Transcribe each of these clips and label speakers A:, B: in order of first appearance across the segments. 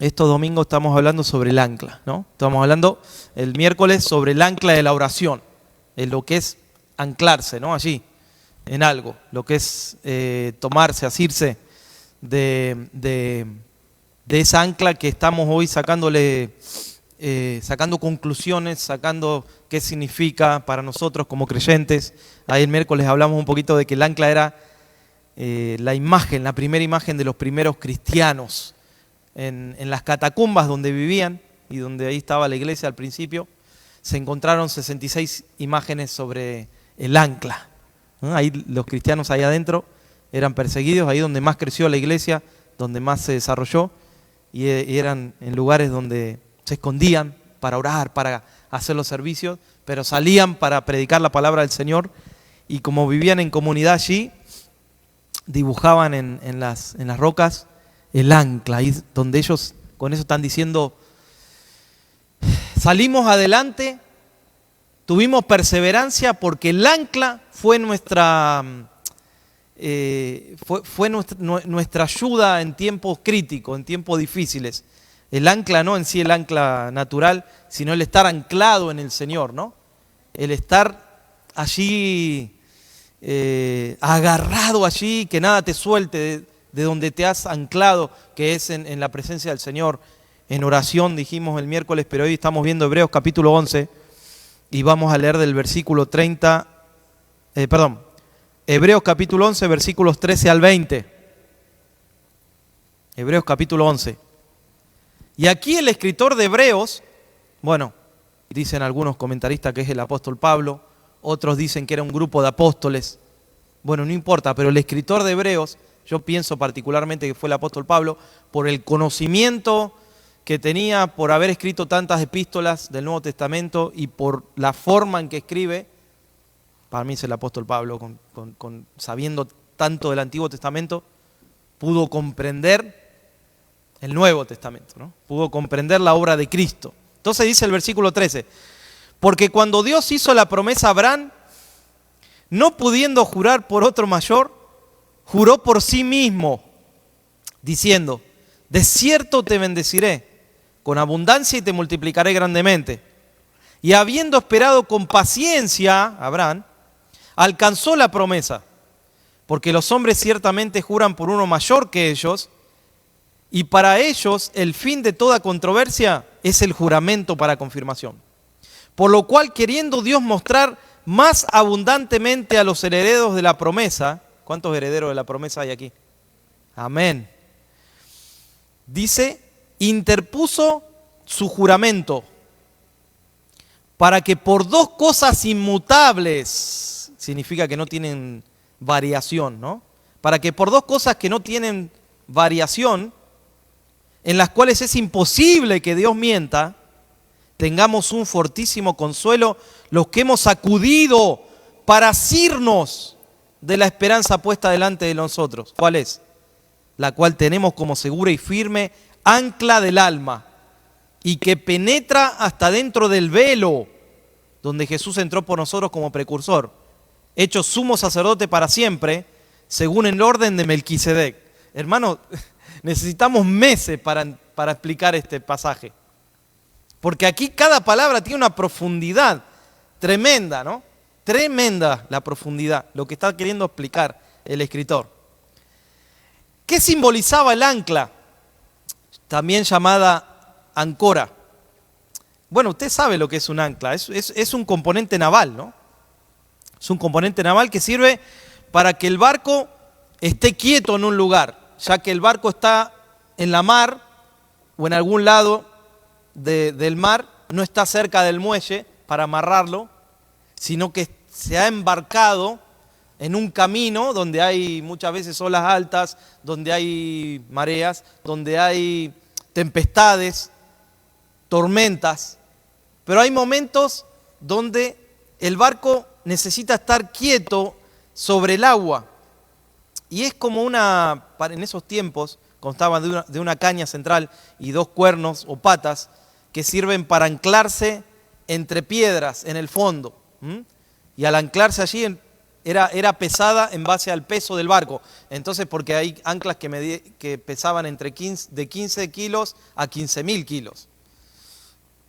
A: estos domingos estamos hablando sobre el ancla, ¿no? Estamos hablando el miércoles sobre el ancla de la oración, en lo que es anclarse, ¿no? Allí, en algo, lo que es tomarse, asirse de esa ancla que estamos hoy sacando conclusiones, sacando qué significa para nosotros como creyentes. Ahí el miércoles hablamos un poquito de que el ancla era la primera imagen de los primeros cristianos en las catacumbas donde vivían y donde ahí estaba la iglesia al principio. Se encontraron 66 imágenes sobre el ancla. Ahí los cristianos ahí adentro eran perseguidos, ahí donde más creció la iglesia, donde más se desarrolló, y eran en lugares donde se escondían para orar, para hacer los servicios, pero salían para predicar la palabra del Señor, y como vivían en comunidad allí, dibujaban en las rocas el ancla, ahí donde ellos con eso están diciendo: salimos adelante, tuvimos perseverancia porque el ancla fue nuestra ayuda en tiempos críticos, en tiempos difíciles. El ancla no en sí el ancla natural, sino el estar anclado en el Señor, ¿no? El estar allí, agarrado allí, que nada te suelte de donde te has anclado, que es en la presencia del Señor. En oración dijimos el miércoles, pero hoy estamos viendo Hebreos capítulo 11 y vamos a leer del versículo Hebreos capítulo 11, versículos 13 al 20. Hebreos capítulo 11. Y aquí el escritor de Hebreos, bueno, dicen algunos comentaristas que es el apóstol Pablo, otros dicen que era un grupo de apóstoles. Bueno, no importa, pero el escritor de Hebreos, yo pienso particularmente que fue el apóstol Pablo, por el conocimiento que tenía, por haber escrito tantas epístolas del Nuevo Testamento y por la forma en que escribe. Para mí es el apóstol Pablo, sabiendo tanto del Antiguo Testamento, pudo comprender el Nuevo Testamento, ¿no? Pudo comprender la obra de Cristo. Entonces dice el versículo 13, porque cuando Dios hizo la promesa a Abraham, no pudiendo jurar por otro mayor, juró por sí mismo, diciendo: de cierto te bendeciré con abundancia y te multiplicaré grandemente. Y habiendo esperado con paciencia, Abraham alcanzó la promesa, porque los hombres ciertamente juran por uno mayor que ellos, y para ellos el fin de toda controversia es el juramento para confirmación. Por lo cual, queriendo Dios mostrar más abundantemente a los herederos de la promesa, ¿cuántos herederos de la promesa hay aquí? Amén. Dice, interpuso su juramento para que por dos cosas inmutables, significa que no tienen variación, ¿no? Para que por dos cosas que no tienen variación, en las cuales es imposible que Dios mienta, tengamos un fortísimo consuelo los que hemos acudido para asirnos de la esperanza puesta delante de nosotros. ¿Cuál es? La cual tenemos como segura y firme ancla del alma, y que penetra hasta dentro del velo, donde Jesús entró por nosotros como precursor, hecho sumo sacerdote para siempre, según el orden de Melquisedec. Hermano, necesitamos meses para explicar este pasaje, porque aquí cada palabra tiene una profundidad tremenda, ¿no? Tremenda la profundidad, lo que está queriendo explicar el escritor. ¿Qué simbolizaba el ancla? También llamada ancora. Bueno, usted sabe lo que es un ancla, es un componente naval, ¿no? Es un componente naval que sirve para que el barco esté quieto en un lugar, ya que el barco está en la mar o en algún lado del mar, no está cerca del muelle para amarrarlo, sino que se ha embarcado en un camino donde hay muchas veces olas altas, donde hay mareas, donde hay tempestades, tormentas, pero hay momentos donde el barco necesita estar quieto sobre el agua. Y es como en esos tiempos constaba de una caña central y dos cuernos o patas que sirven para anclarse entre piedras en el fondo. Y al anclarse allí era pesada en base al peso del barco. Entonces, porque hay anclas que pesaban de 15 kilos a 15.000 kilos.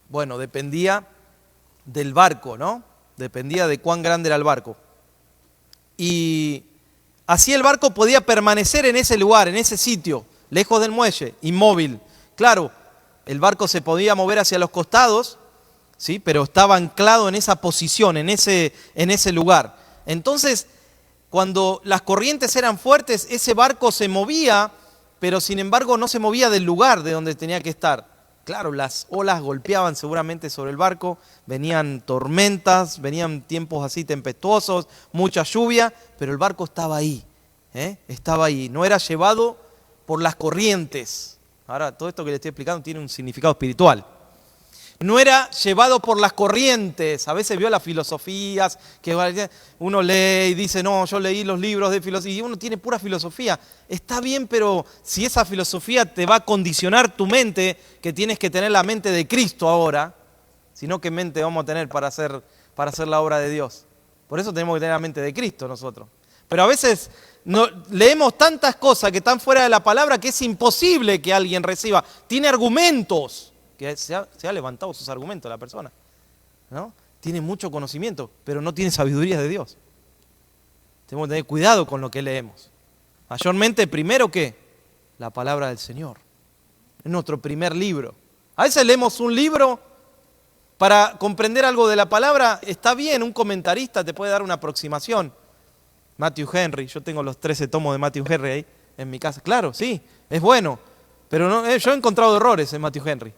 A: Bueno, dependía del barco, ¿no? Dependía de cuán grande era el barco. Y así el barco podía permanecer en ese lugar, en ese sitio, lejos del muelle, inmóvil. Claro, el barco se podía mover hacia los costados, ¿sí? Pero estaba anclado en esa posición, en ese lugar. Entonces, cuando las corrientes eran fuertes, ese barco se movía, pero sin embargo no se movía del lugar de donde tenía que estar. Claro, las olas golpeaban seguramente sobre el barco, venían tormentas, venían tiempos así tempestuosos, mucha lluvia, pero el barco estaba ahí, estaba ahí, no era llevado por las corrientes. Ahora, todo esto que le estoy explicando tiene un significado espiritual. No era llevado por las corrientes. A veces vio las filosofías, que uno lee y dice, no, yo leí los libros de filosofía, y uno tiene pura filosofía. Está bien, pero si esa filosofía te va a condicionar tu mente, que tienes que tener la mente de Cristo ahora, sino qué mente vamos a tener para hacer la obra de Dios. Por eso tenemos que tener la mente de Cristo nosotros. Pero a veces leemos tantas cosas que están fuera de la palabra que es imposible que alguien reciba. Tiene argumentos. Que se ha levantado sus argumentos la persona, ¿no? Tiene mucho conocimiento, pero no tiene sabiduría de Dios. Tenemos que tener cuidado con lo que leemos. Mayormente, primero, ¿qué? La palabra del Señor. Es nuestro primer libro. A veces leemos un libro para comprender algo de la palabra. Está bien, un comentarista te puede dar una aproximación. Matthew Henry, yo tengo los 13 tomos de Matthew Henry ahí en mi casa. Claro, sí, es bueno, pero no, yo he encontrado errores en Matthew Henry.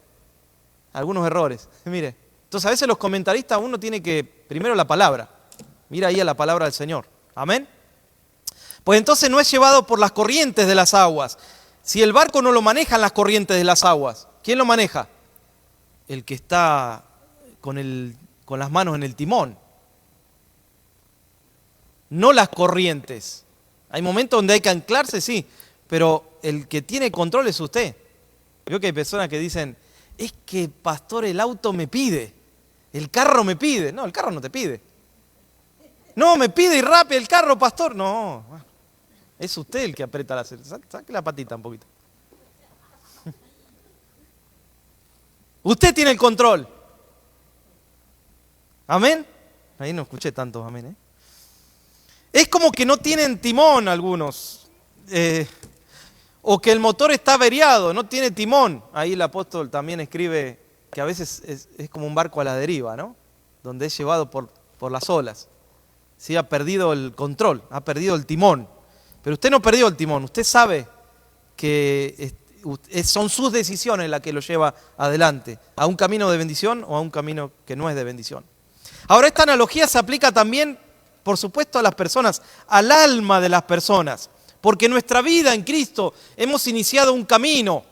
A: Algunos errores, mire. Entonces a veces los comentaristas uno tiene que, primero la palabra, mira ahí a la palabra del Señor, amén. Pues entonces no es llevado por las corrientes de las aguas. Si el barco no lo manejan las corrientes de las aguas, ¿quién lo maneja? El que está con las manos en el timón. No las corrientes. Hay momentos donde hay que anclarse, sí, pero el que tiene control es usted. Veo que hay personas que dicen, es que, pastor, el auto me pide, el carro me pide. No, el carro no te pide. No, me pide y rápido el carro, pastor. No, es usted el que aprieta la cerveza. Saque la patita un poquito. Usted tiene el control. Amén. Ahí no escuché tantos amén. Es como que no tienen timón algunos. O que el motor está averiado, no tiene timón. Ahí el apóstol también escribe que a veces es como un barco a la deriva, ¿no? Donde es llevado por las olas. Sí, ha perdido el control, ha perdido el timón. Pero usted no perdió el timón, usted sabe que son sus decisiones las que lo lleva adelante, a un camino de bendición o a un camino que no es de bendición. Ahora, esta analogía se aplica también, por supuesto, a las personas, al alma de las personas. Porque en nuestra vida en Cristo hemos iniciado un camino,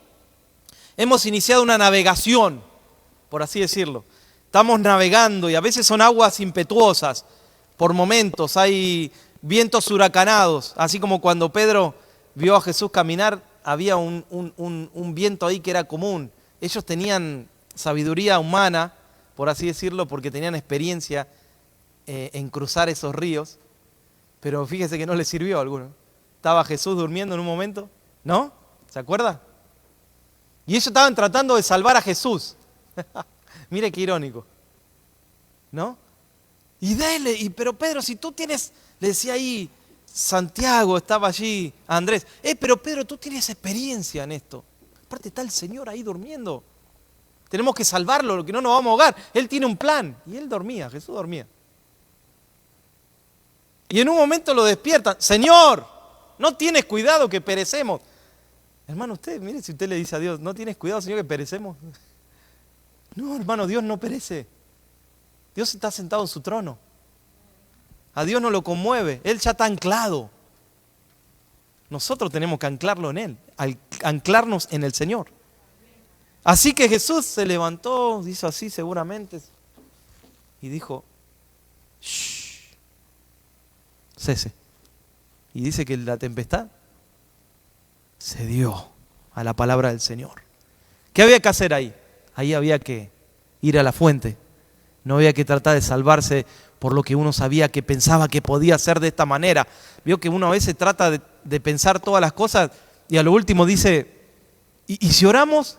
A: hemos iniciado una navegación, por así decirlo. Estamos navegando y a veces son aguas impetuosas, por momentos hay vientos huracanados, así como cuando Pedro vio a Jesús caminar, había un viento ahí que era común. Ellos tenían sabiduría humana, por así decirlo, porque tenían experiencia en cruzar esos ríos, pero fíjese que no les sirvió a alguno. Estaba Jesús durmiendo en un momento, ¿no? ¿Se acuerda? Y ellos estaban tratando de salvar a Jesús. Mire qué irónico, ¿no? Y pero Pedro, si tú tienes, le decía ahí, Santiago estaba allí, Andrés, pero Pedro, tú tienes experiencia en esto. Aparte está el Señor ahí durmiendo. Tenemos que salvarlo, lo que no nos vamos a ahogar. Él tiene un plan. Y él dormía, Jesús dormía. Y en un momento lo despiertan, Señor, no tienes cuidado que perecemos. Hermano, usted, mire, si usted le dice a Dios, no tienes cuidado, Señor, que perecemos. No, hermano, Dios no perece. Dios está sentado en su trono. A Dios no lo conmueve, Él ya está anclado. Nosotros tenemos que anclarlo en Él, anclarnos en el Señor. Así que Jesús se levantó, hizo así seguramente, y dijo, shh, cese. Y dice que la tempestad se dio a la palabra del Señor. ¿Qué había que hacer ahí? Ahí había que ir a la fuente No había que tratar de salvarse por lo que uno sabía que pensaba que podía ser de esta manera. Vio que uno a veces trata de pensar todas las cosas y a lo último dice, ¿y si oramos?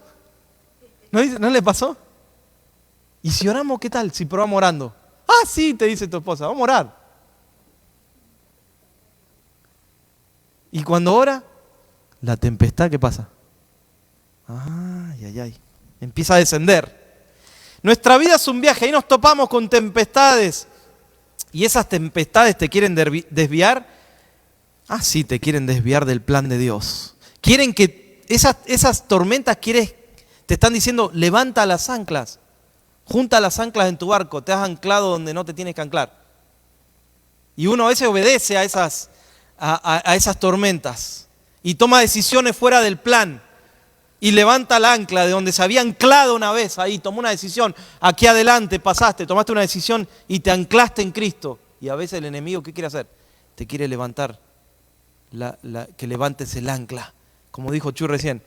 A: ¿No le pasó? ¿Y si oramos qué tal? Si probamos orando. Ah, sí, te dice tu esposa, vamos a orar. Y cuando ora, la tempestad, ¿qué pasa? Ay, ay, ay. Empieza a descender. Nuestra vida es un viaje, ahí nos topamos con tempestades. ¿Y esas tempestades te quieren desviar? Ah, sí, te quieren desviar del plan de Dios. Quieren que esas tormentas te están diciendo, levanta las anclas. Junta las anclas en tu barco, te has anclado donde no te tienes que anclar. Y uno a veces obedece a esas tormentas y toma decisiones fuera del plan. Y levanta el ancla de donde se había anclado una vez ahí, tomó una decisión, aquí adelante pasaste, tomaste una decisión y te anclaste en Cristo. Y a veces el enemigo, ¿qué quiere hacer? Te quiere levantar, que levantes el ancla. Como dijo Chuy recién,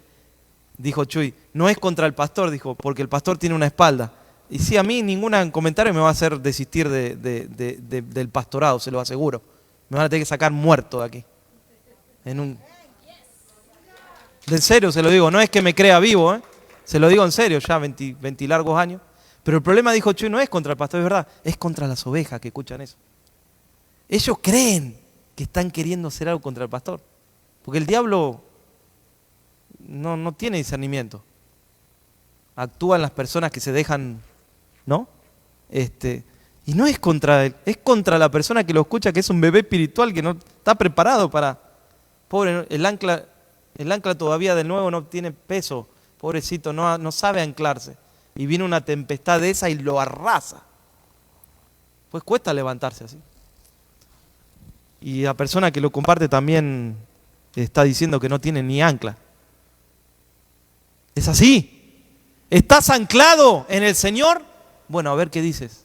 A: dijo Chuy, no es contra el pastor, dijo, porque el pastor tiene una espalda. Y sí, a mí ningún comentario me va a hacer desistir del pastorado, se lo aseguro. Me van a tener que sacar muerto de aquí. En serio se lo digo, no es que me crea vivo, se lo digo en serio, ya 20 largos años. Pero el problema, dijo Chuy, no es contra el pastor, es verdad, es contra las ovejas que escuchan eso. Ellos creen que están queriendo hacer algo contra el pastor. Porque el diablo no tiene discernimiento. Actúan las personas que se dejan, ¿no? Y no es contra él, es contra la persona que lo escucha, que es un bebé espiritual que no está preparado para... Pobre, el ancla todavía de nuevo no tiene peso, pobrecito, no sabe anclarse. Y viene una tempestad de esa y lo arrasa. Pues cuesta levantarse así. Y la persona que lo comparte también está diciendo que no tiene ni ancla. Es así. ¿Estás anclado en el Señor? Bueno, a ver qué dices.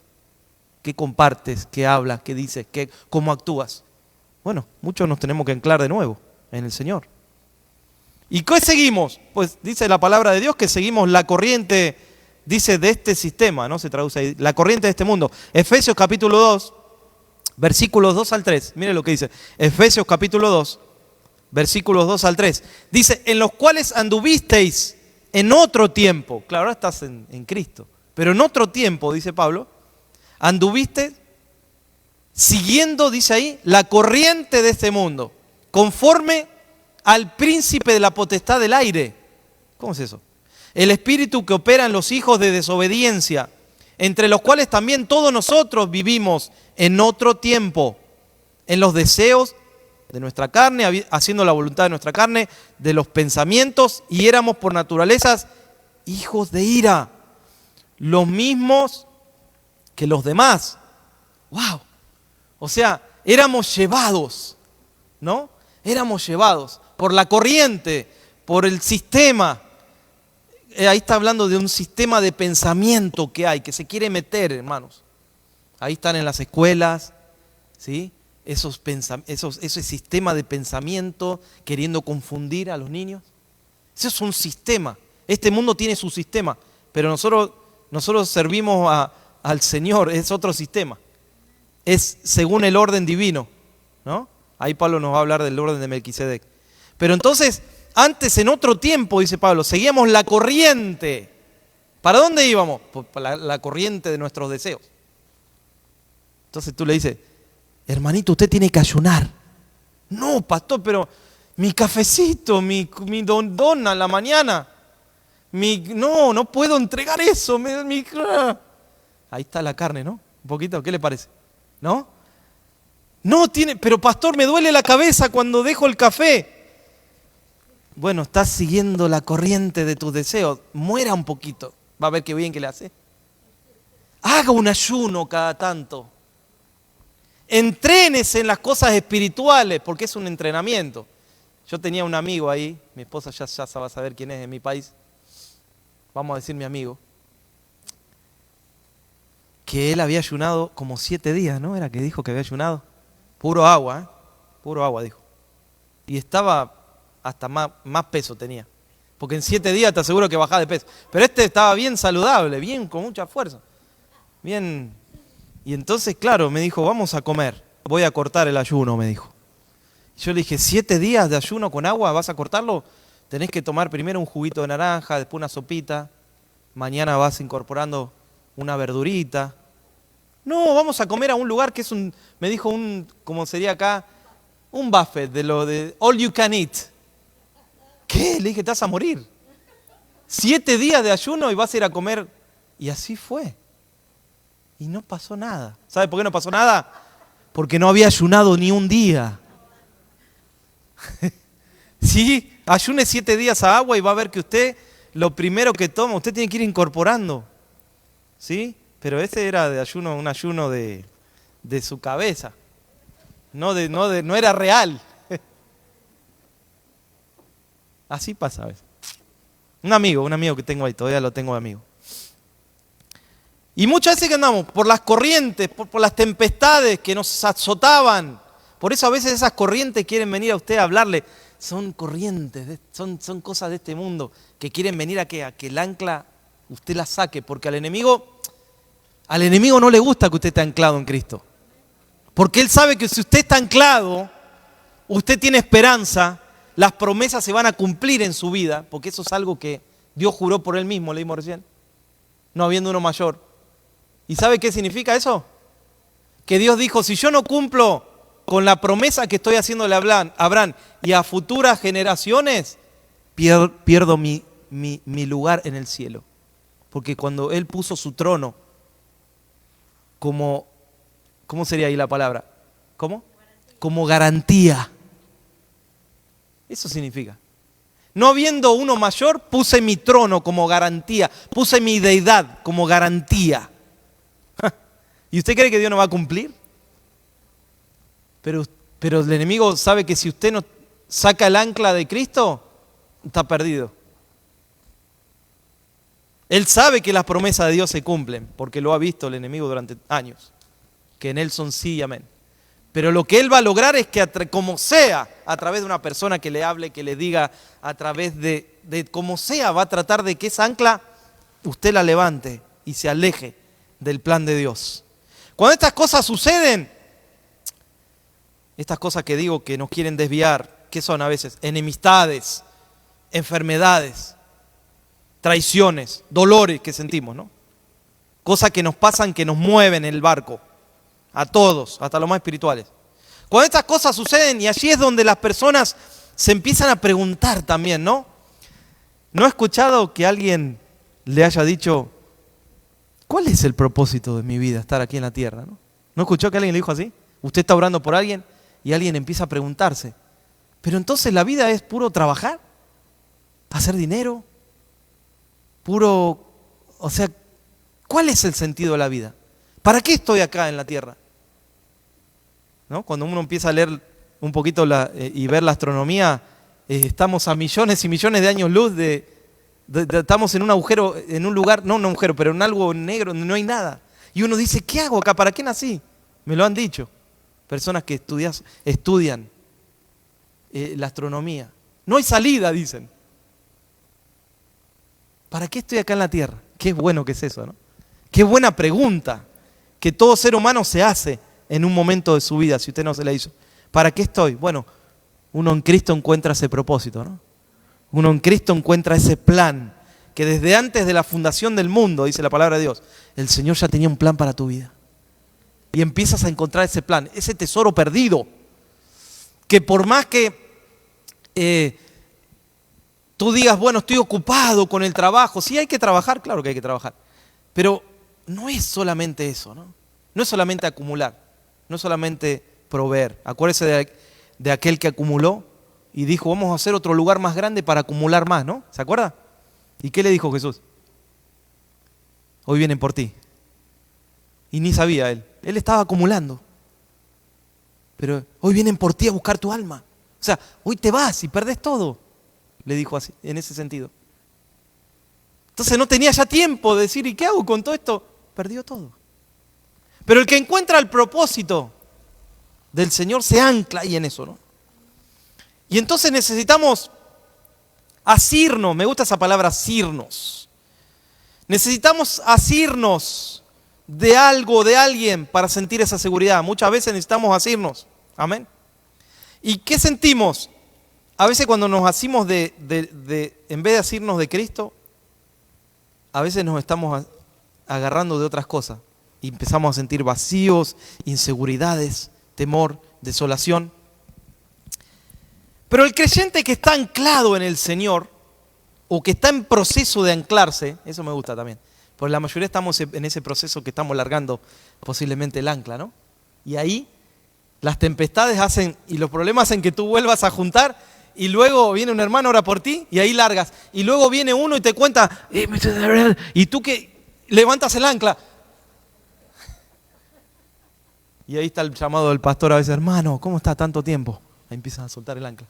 A: ¿Qué compartes? ¿Qué hablas? ¿Qué dices? ¿Cómo actúas? Bueno, muchos nos tenemos que anclar de nuevo en el Señor. ¿Y qué seguimos? Pues dice la palabra de Dios que seguimos la corriente, dice, de este sistema, ¿no? Se traduce ahí, la corriente de este mundo. Efesios capítulo 2, versículos 2 al 3. Mire lo que dice. Efesios capítulo 2, versículos 2 al 3. Dice, en los cuales anduvisteis en otro tiempo. Claro, ahora estás en Cristo. Pero en otro tiempo, dice Pablo, anduviste siguiendo, dice ahí, la corriente de este mundo, conforme al príncipe de la potestad del aire. ¿Cómo es eso? El espíritu que opera en los hijos de desobediencia, entre los cuales también todos nosotros vivimos en otro tiempo, en los deseos de nuestra carne, haciendo la voluntad de nuestra carne, de los pensamientos, y éramos por naturalezas hijos de ira, los mismos que los demás. ¡Wow! O sea, éramos llevados, ¿no? Éramos llevados por la corriente, por el sistema. Ahí está hablando de un sistema de pensamiento que hay, que se quiere meter, hermanos. Ahí están en las escuelas, ¿sí? Ese sistema de pensamiento queriendo confundir a los niños. Eso es un sistema. Este mundo tiene su sistema, pero nosotros servimos al Señor, es otro sistema. Es según el orden divino, ¿no? Ahí Pablo nos va a hablar del orden de Melquisedec. Pero entonces, antes en otro tiempo, dice Pablo, seguíamos la corriente. ¿Para dónde íbamos? Pues para la corriente de nuestros deseos. Entonces tú le dices, hermanito, usted tiene que ayunar. No, pastor, pero mi cafecito, mi dona a la mañana, no puedo entregar eso. Ahí está la carne, ¿no? Un poquito, ¿qué le parece? ¿No? No tiene, pero pastor, me duele la cabeza cuando dejo el café. Bueno, estás siguiendo la corriente de tus deseos. Muera un poquito. Va a ver qué bien que le hace. Haga un ayuno cada tanto. Entrénese en las cosas espirituales, porque es un entrenamiento. Yo tenía un amigo ahí, mi esposa ya va a saber quién es en mi país. Vamos a decir mi amigo. Que él había ayunado como 7 días, ¿no? Era que dijo que había ayunado. Puro agua, puro agua, dijo. Y estaba, hasta más peso tenía. Porque en 7 días te aseguro que bajaba de peso. Pero este estaba bien saludable, bien, con mucha fuerza. bien. Y entonces, claro, me dijo, vamos a comer. Voy a cortar el ayuno, me dijo. Yo le dije, 7 días de ayuno con agua, ¿vas a cortarlo? Tenés que tomar primero un juguito de naranja, después una sopita. Mañana vas incorporando una verdurita. No, vamos a comer a un lugar que es me dijo como sería acá, un buffet de lo de all you can eat. ¿Qué? Le dije, te vas a morir. 7 días de ayuno y vas a ir a comer. Y así fue. Y no pasó nada. ¿Sabe por qué no pasó nada? Porque no había ayunado ni un día. Sí, ayune 7 días a agua y va a ver que usted, lo primero que toma, usted tiene que ir incorporando. ¿Sí? Pero ese era de ayuno, un ayuno de su cabeza. No era real. Así pasa a veces. Un amigo que tengo ahí, todavía lo tengo de amigo. Y muchas veces que andamos por las corrientes, por las tempestades que nos azotaban. Por eso a veces esas corrientes quieren venir a usted a hablarle. Son corrientes, son cosas de este mundo que quieren venir a que el ancla usted la saque. Porque al enemigo no le gusta que usted esté anclado en Cristo. Porque él sabe que si usted está anclado, usted tiene esperanza, las promesas se van a cumplir en su vida. Porque eso es algo que Dios juró por él mismo, leímos recién. No habiendo uno mayor. ¿Y sabe qué significa eso? Que Dios dijo, si yo no cumplo con la promesa que estoy haciéndole a Abraham y a futuras generaciones, pierdo mi lugar en el cielo. Porque cuando Él puso su trono ¿cómo sería ahí la palabra? ¿Cómo? Como garantía. Eso significa. No habiendo uno mayor, puse mi trono como garantía, puse mi deidad como garantía. ¿Y usted cree que Dios no va a cumplir? Pero el enemigo sabe que si usted no saca el ancla de Cristo, está perdido. Él sabe que las promesas de Dios se cumplen, porque lo ha visto el enemigo durante años, que en Él son sí y amén. Pero lo que Él va a lograr es que como sea, a través de una persona que le hable, que le diga, a través de como sea, va a tratar de que esa ancla usted la levante y se aleje del plan de Dios. Cuando estas cosas suceden, estas cosas que digo que nos quieren desviar, ¿qué son a veces? Enemistades, enfermedades, traiciones, dolores que sentimos, ¿no? Cosas que nos pasan, que nos mueven el barco, a todos, hasta los más espirituales. Cuando estas cosas suceden, y allí es donde las personas se empiezan a preguntar también, ¿no? ¿No he escuchado que alguien le haya dicho, ¿cuál es el propósito de mi vida, estar aquí en la tierra? ¿No escuchó que alguien le dijo así? Usted está orando por alguien y alguien empieza a preguntarse, pero entonces la vida es puro trabajar, hacer dinero, o sea, ¿cuál es el sentido de la vida? ¿Para qué estoy acá en la tierra? ¿No? Cuando uno empieza a leer un poquito y ver la astronomía, estamos a millones y millones de años luz estamos en un agujero, en un lugar, no un agujero, pero en algo negro donde no hay nada. Y uno dice, ¿qué hago acá? ¿Para qué nací? Me lo han dicho. Personas que estudian la astronomía. No hay salida, dicen. ¿Para qué estoy acá en la tierra? Qué bueno que es eso, ¿no? Qué buena pregunta que todo ser humano se hace en un momento de su vida, si usted no se la hizo. ¿Para qué estoy? Bueno, uno en Cristo encuentra ese propósito, ¿no? Uno en Cristo encuentra ese plan que desde antes de la fundación del mundo, dice la palabra de Dios, el Señor ya tenía un plan para tu vida. Y empiezas a encontrar ese plan, ese tesoro perdido, que por más que tú digas, bueno, estoy ocupado con el trabajo, sí hay que trabajar, claro que hay que trabajar, pero no es solamente eso, ¿no? No es solamente acumular, no es solamente proveer. Acuérdese de aquel que acumuló y dijo, vamos a hacer otro lugar más grande para acumular más, ¿no? ¿Se acuerda? ¿Y qué le dijo Jesús? Hoy vienen por ti. Y ni sabía él estaba acumulando. Pero hoy vienen por ti a buscar tu alma. O sea, hoy te vas y perdés todo, le dijo así, en ese sentido. Entonces no tenía ya tiempo de decir, ¿y qué hago con todo esto? Perdió todo. Pero el que encuentra el propósito del Señor se ancla ahí en eso, ¿no? Y entonces necesitamos asirnos, me gusta esa palabra, asirnos. Necesitamos asirnos de algo, de alguien, para sentir esa seguridad. Muchas veces necesitamos asirnos. Amén. ¿Y qué sentimos? A veces cuando nos asimos en vez de asirnos de Cristo, a veces nos estamos agarrando de otras cosas. Y empezamos a sentir vacíos, inseguridades, temor, desolación. Pero el creyente que está anclado en el Señor, o que está en proceso de anclarse, eso me gusta también, porque la mayoría estamos en ese proceso que estamos largando posiblemente el ancla, ¿no? Y ahí las tempestades hacen, y los problemas hacen que tú vuelvas a juntar, y luego viene un hermano, ora por ti, y ahí largas. Y luego viene uno y te cuenta, y tú que levantas el ancla. Y ahí está el llamado del pastor a veces, hermano, ¿cómo está tanto tiempo? Ahí empiezan a soltar el ancla.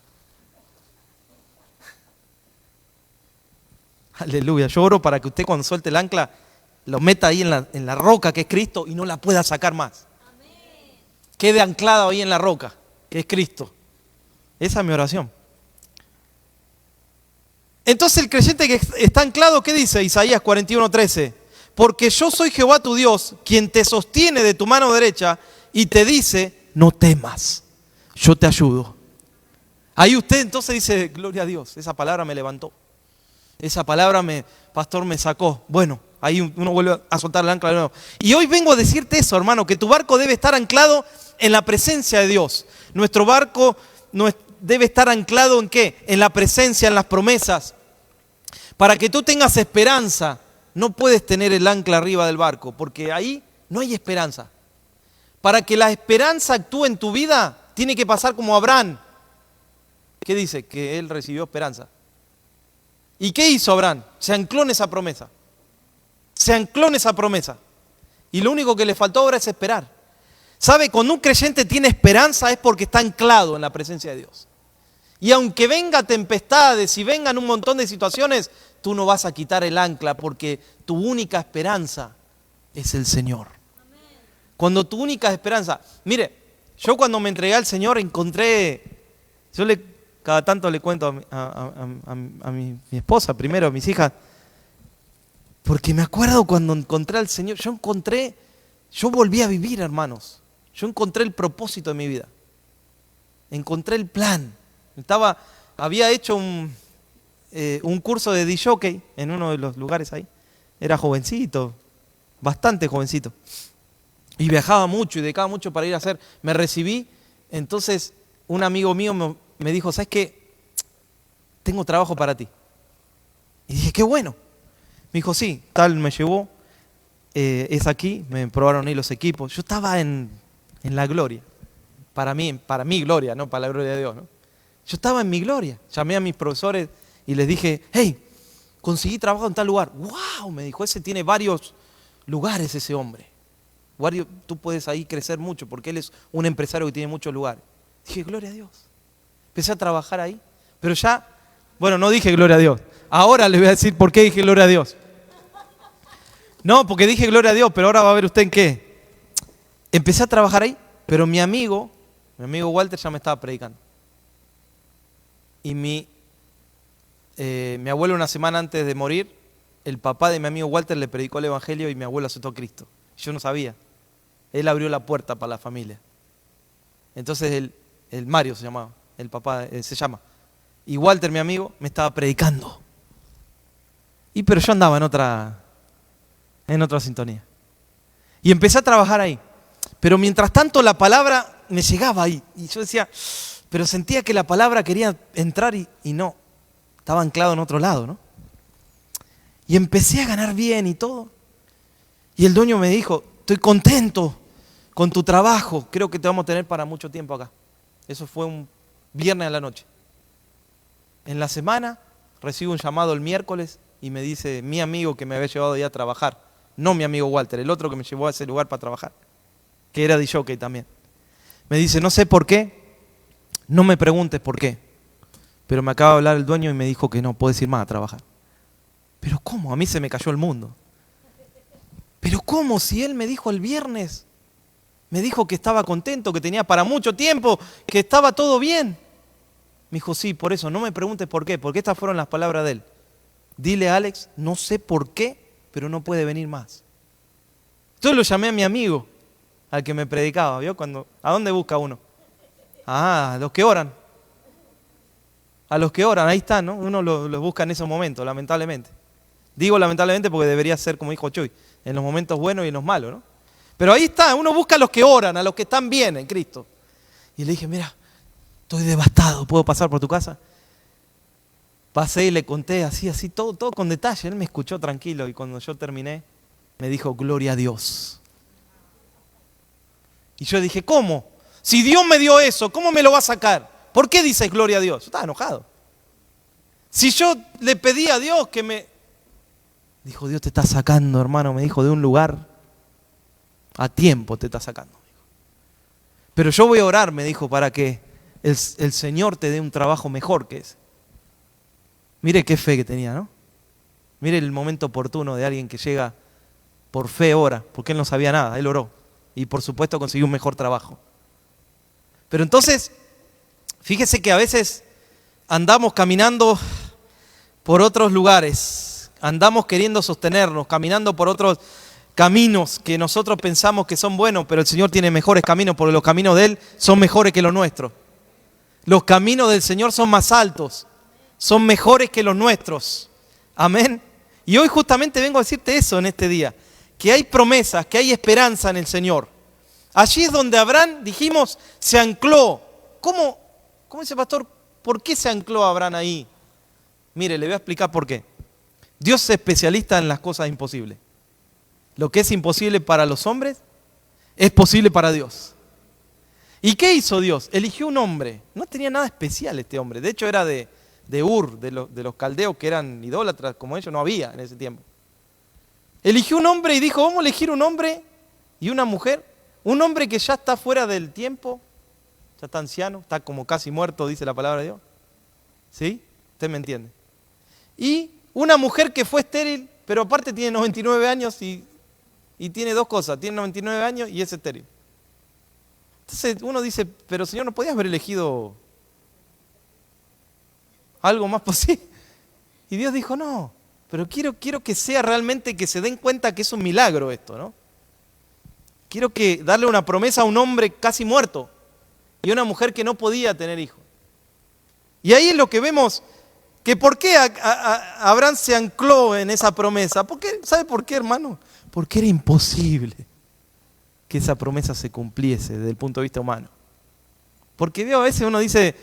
A: Aleluya. Yo oro para que usted cuando suelte el ancla lo meta ahí en la roca que es Cristo y no la pueda sacar más. Amén. Quede anclado ahí en la roca que es Cristo. Esa es mi oración. Entonces el creyente que está anclado, ¿qué dice Isaías 41:13? Porque yo soy Jehová tu Dios, quien te sostiene de tu mano derecha y te dice, no temas, yo te ayudo. Ahí usted entonces dice, gloria a Dios, esa palabra me levantó. Esa palabra, pastor, me sacó. Bueno, ahí uno vuelve a soltar el ancla de nuevo. Y hoy vengo a decirte eso, hermano, que tu barco debe estar anclado en la presencia de Dios. Nuestro barco debe estar anclado ¿en qué? En la presencia, en las promesas. Para que tú tengas esperanza, no puedes tener el ancla arriba del barco, porque ahí no hay esperanza. Para que la esperanza actúe en tu vida, tiene que pasar como Abraham. ¿Qué dice? Que él recibió esperanza. ¿Y qué hizo Abraham? Se ancló en esa promesa. Se ancló en esa promesa. Y lo único que le faltó ahora es esperar. ¿Sabe? Cuando un creyente tiene esperanza es porque está anclado en la presencia de Dios. Y aunque venga tempestades y vengan un montón de situaciones, tú no vas a quitar el ancla porque tu única esperanza es el Señor. Cuando tu única esperanza... Mire, yo cuando me entregué al Señor encontré... Cada tanto le cuento a mi esposa, primero a mis hijas, porque me acuerdo cuando encontré al Señor, yo volví a vivir, hermanos. Yo encontré el propósito de mi vida. Encontré el plan. Había hecho un curso de disc-jockey en uno de los lugares ahí. Era jovencito, bastante jovencito. Y viajaba mucho y dedicaba mucho para ir a hacer. Me recibí, entonces un amigo mío me dijo, ¿sabes qué? Tengo trabajo para ti. Y dije, qué bueno. Me dijo, sí, tal me llevó, es aquí, me probaron ahí los equipos. Yo estaba en la gloria. Para mi gloria, no para la gloria de Dios, ¿no? Yo estaba en mi gloria. Llamé a mis profesores y les dije, hey, conseguí trabajo en tal lugar. ¡Wow! Me dijo, ese tiene varios lugares ese hombre. Tú puedes ahí crecer mucho porque él es un empresario que tiene muchos lugares. Dije, gloria a Dios. Empecé a trabajar ahí, pero ya, bueno, no dije gloria a Dios. Ahora le voy a decir por qué dije gloria a Dios. No, porque dije gloria a Dios, pero ahora va a ver usted en qué. Empecé a trabajar ahí, pero mi amigo Walter ya me estaba predicando. Y mi abuelo una semana antes de morir, el papá de mi amigo Walter le predicó el evangelio y mi abuelo aceptó a Cristo. Yo no sabía. Él abrió la puerta para la familia. Entonces el Mario se llamaba. El papá se llama. Y Walter, mi amigo, me estaba predicando. Pero yo andaba en otra sintonía. Y empecé a trabajar ahí. Pero mientras tanto la palabra me llegaba ahí. Y yo decía, pero sentía que la palabra quería entrar y no. Estaba anclado en otro lado, ¿no? Y empecé a ganar bien y todo. Y el dueño me dijo, estoy contento con tu trabajo. Creo que te vamos a tener para mucho tiempo acá. Eso fue un viernes a la noche. En la semana recibo un llamado el miércoles y me dice mi amigo que me había llevado ya a trabajar, no mi amigo Walter, el otro que me llevó a ese lugar para trabajar, que era disc-jockey también. Me dice, no sé por qué, no me preguntes por qué, pero me acaba de hablar el dueño y me dijo que no puedes ir más a trabajar. Pero ¿cómo? A mí se me cayó el mundo. Pero ¿cómo? Si él me dijo el viernes, me dijo que estaba contento, que tenía para mucho tiempo, que estaba todo bien. Me dijo, sí, por eso, no me preguntes por qué, porque estas fueron las palabras de él. Dile a Alex, no sé por qué, pero no puede venir más. Yo lo llamé a mi amigo, al que me predicaba, ¿vio? ¿A dónde busca uno? A los que oran. A los que oran, ahí está, ¿no? Uno los busca en esos momentos, lamentablemente. Digo lamentablemente porque debería ser, como dijo Chuy, en los momentos buenos y en los malos, ¿no? Pero ahí está, uno busca a los que oran, a los que están bien en Cristo. Y le dije, mira, estoy devastado, ¿puedo pasar por tu casa? Pasé y le conté así, todo con detalle. Él me escuchó tranquilo y cuando yo terminé, me dijo, gloria a Dios. Y yo dije, ¿cómo? Si Dios me dio eso, ¿cómo me lo va a sacar? ¿Por qué dices gloria a Dios? Yo estaba enojado. Si yo le pedí a Dios que me... Dijo, Dios te está sacando, hermano, me dijo, de un lugar a tiempo te está sacando. Pero yo voy a orar, me dijo, para que el Señor te dé un trabajo mejor que ese. Mire qué fe que tenía, ¿no? Mire el momento oportuno de alguien que llega por fe, ora, porque él no sabía nada, él oró. Y por supuesto consiguió un mejor trabajo. Pero entonces, fíjese que a veces andamos caminando por otros lugares, andamos queriendo sostenernos, caminando por otros caminos que nosotros pensamos que son buenos, pero el Señor tiene mejores caminos, porque los caminos de Él son mejores que los nuestros. Los caminos del Señor son más altos, son mejores que los nuestros. Amén. Y hoy justamente vengo a decirte eso en este día, que hay promesas, que hay esperanza en el Señor. Allí es donde Abraham, dijimos, se ancló. ¿Cómo dice pastor? ¿Por qué se ancló Abraham ahí? Mire, le voy a explicar por qué. Dios es especialista en las cosas imposibles. Lo que es imposible para los hombres es posible para Dios. ¿Y qué hizo Dios? Eligió un hombre. No tenía nada especial este hombre. De hecho era de Ur, de los caldeos que eran idólatras como ellos, no había en ese tiempo. Eligió un hombre y dijo, vamos a elegir un hombre y una mujer. Un hombre que ya está fuera del tiempo, ya está anciano, está como casi muerto, dice la palabra de Dios. ¿Sí? Usted me entiende. Y una mujer que fue estéril, pero aparte tiene 99 años y tiene dos cosas, tiene 99 años y es estéril. Entonces uno dice, pero Señor, ¿no podías haber elegido algo más posible? Y Dios dijo, no, pero quiero que sea realmente que se den cuenta que es un milagro esto, ¿no? Quiero darle una promesa a un hombre casi muerto y a una mujer que no podía tener hijos. Y ahí es lo que vemos, que por qué Abraham se ancló en esa promesa. ¿Sabe por qué, hermano? Porque era imposible que esa promesa se cumpliese desde el punto de vista humano. Porque a veces uno dice,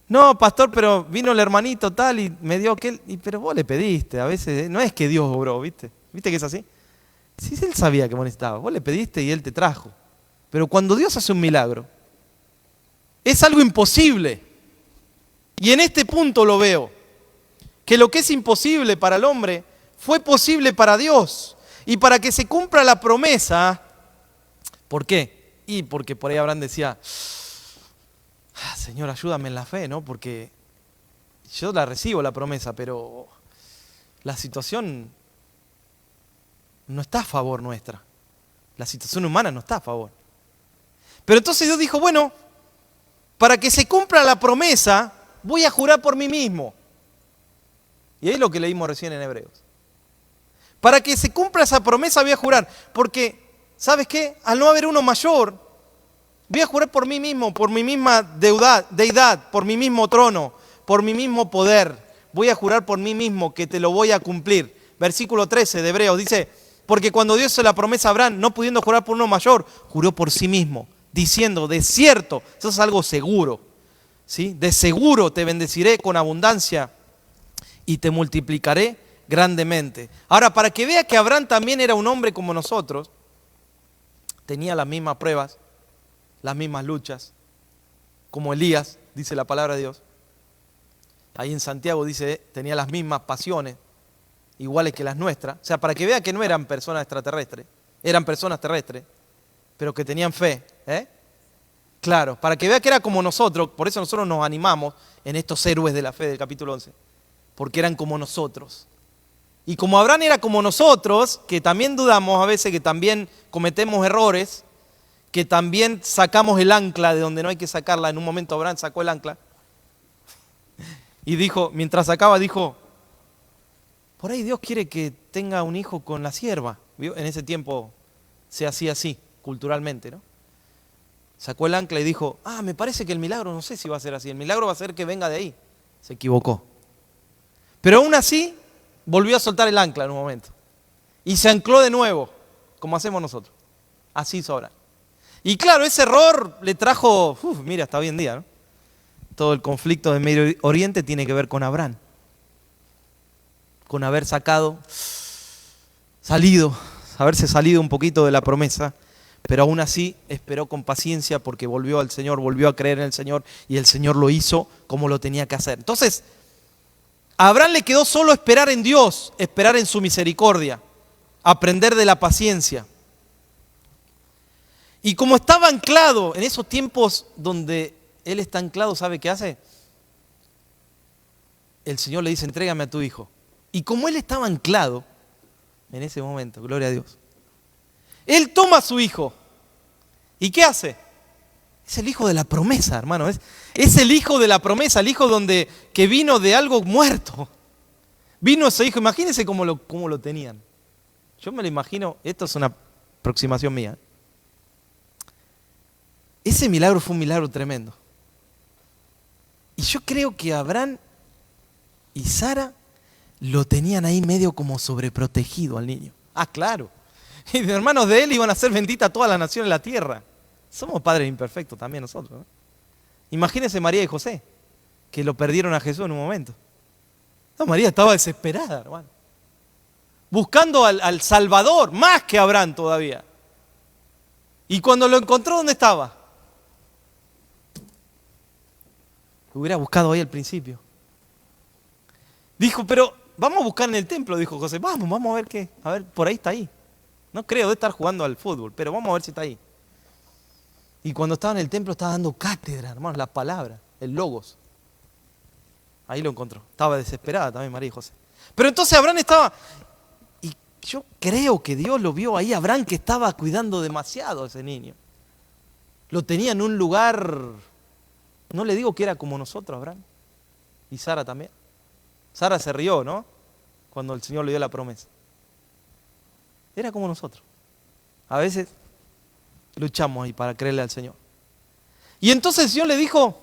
A: no, pastor, pero vino el hermanito tal y me dio aquel, pero vos le pediste, a veces, no es que Dios obró, ¿viste? ¿Viste que es así? Si él sabía que vos necesitabas, vos le pediste y él te trajo. Pero cuando Dios hace un milagro, es algo imposible. Y en este punto lo veo, que lo que es imposible para el hombre fue posible para Dios. Y para que se cumpla la promesa, ¿por qué? Y porque por ahí Abraham decía, Señor, ayúdame en la fe, ¿no? Porque yo la recibo la promesa, pero la situación no está a favor nuestra. La situación humana no está a favor. Pero entonces Dios dijo, bueno, para que se cumpla la promesa, voy a jurar por mí mismo. Y ahí es lo que leímos recién en Hebreos. Para que se cumpla esa promesa voy a jurar. Porque, ¿sabes qué? Al no haber uno mayor, voy a jurar por mí mismo, por mi misma deidad, por mi mismo trono, por mi mismo poder. Voy a jurar por mí mismo que te lo voy a cumplir. Versículo 13 de Hebreos dice, porque cuando Dios hizo la promesa a Abraham, no pudiendo jurar por uno mayor, juró por sí mismo, diciendo, de cierto, eso es algo seguro, ¿sí? De seguro te bendeciré con abundancia y te multiplicaré grandemente. Ahora, para que vea que Abraham también era un hombre como nosotros, tenía las mismas pruebas, las mismas luchas, como Elías, dice la palabra de Dios. Ahí en Santiago dice, tenía las mismas pasiones, iguales que las nuestras. O sea, para que vea que no eran personas extraterrestres, eran personas terrestres, pero que tenían fe. Claro, para que vea que era como nosotros, por eso nosotros nos animamos en estos héroes de la fe del capítulo 11, porque eran como nosotros. Y como Abraham era como nosotros, que también dudamos a veces, que también cometemos errores, que también sacamos el ancla de donde no hay que sacarla. En un momento Abraham sacó el ancla y dijo, mientras sacaba, dijo, por ahí Dios quiere que tenga un hijo con la sierva. ¿Vio? En ese tiempo se hacía así, culturalmente, ¿no? Sacó el ancla y dijo, me parece que el milagro no sé si va a ser así, el milagro va a ser que venga de ahí. Se equivocó. Pero aún así, volvió a soltar el ancla en un momento. Y se ancló de nuevo, como hacemos nosotros. Así hizo Abraham. Y claro, ese error le trajo, mira, hasta hoy en día, ¿no? Todo el conflicto del Medio Oriente tiene que ver con Abraham. Con haber haberse salido un poquito de la promesa, pero aún así esperó con paciencia porque volvió al Señor, volvió a creer en el Señor y el Señor lo hizo como lo tenía que hacer. Entonces, a Abraham le quedó solo esperar en Dios, esperar en su misericordia, aprender de la paciencia. Y como estaba anclado en esos tiempos donde él está anclado, ¿sabe qué hace? El Señor le dice, entrégame a tu hijo. Y como él estaba anclado en ese momento, gloria a Dios, él toma a su hijo. ¿Y qué hace? Es el hijo de la promesa, hermano. Es el hijo de la promesa, el hijo que vino de algo muerto. Vino ese hijo, imagínense cómo lo tenían. Yo me lo imagino, esto es una aproximación mía. Ese milagro fue un milagro tremendo. Y yo creo que Abraham y Sara lo tenían ahí medio como sobreprotegido al niño. Claro. Y de hermanos de él iban a ser benditas todas las naciones de la tierra. Somos padres imperfectos también nosotros, ¿no? Imagínense María y José, que lo perdieron a Jesús en un momento. No, María estaba desesperada, hermano. Buscando al Salvador, más que Abraham todavía. Y cuando lo encontró, ¿dónde estaba? Lo hubiera buscado ahí al principio. Dijo, pero vamos a buscar en el templo, dijo José. Vamos a ver qué. A ver, por ahí está ahí. No creo de estar jugando al fútbol, pero vamos a ver si está ahí. Y cuando estaba en el templo estaba dando cátedra, hermanos, las palabras, el logos. Ahí lo encontró. Estaba desesperada también María y José. Pero entonces Abraham estaba... Y yo creo que Dios lo vio ahí, Abraham, que estaba cuidando demasiado a ese niño. Lo tenía en un lugar... No le digo que era como nosotros, Abraham. Y Sara también. Sara se rió, ¿no? Cuando el Señor le dio la promesa. Era como nosotros. A veces luchamos ahí para creerle al Señor. Y entonces el Señor le dijo,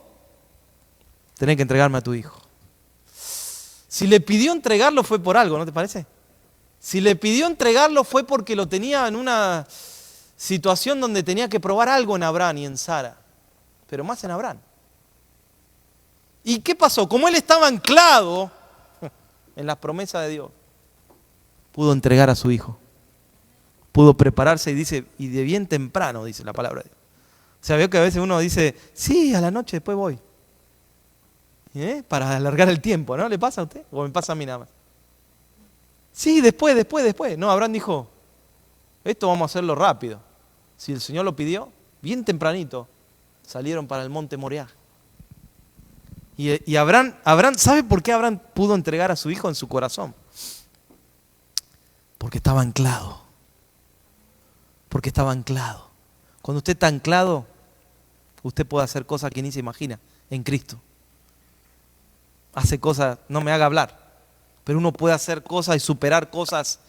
A: tenés que entregarme a tu hijo. Si le pidió entregarlo fue por algo, ¿no te parece? Si le pidió entregarlo fue porque lo tenía en una situación donde tenía que probar algo en Abraham y en Sara. Pero más en Abraham. ¿Y qué pasó? Como él estaba anclado en las promesas de Dios, pudo entregar a su hijo. Pudo prepararse y dice, y de bien temprano, dice la palabra de Dios. O sea, veo que a veces uno dice, sí, a la noche después voy. Para alargar el tiempo, ¿no? ¿Le pasa a usted? ¿O me pasa a mí nada más? Sí, después. No, Abraham dijo, esto vamos a hacerlo rápido. Si el Señor lo pidió, bien tempranito, salieron para el monte Moriah. Y Abraham, ¿sabe por qué Abraham pudo entregar a su hijo en su corazón? Porque estaba anclado. Porque estaba anclado. Cuando usted está anclado, usted puede hacer cosas que ni se imagina en Cristo. Hace cosas, no me haga hablar, pero uno puede hacer cosas y superar cosas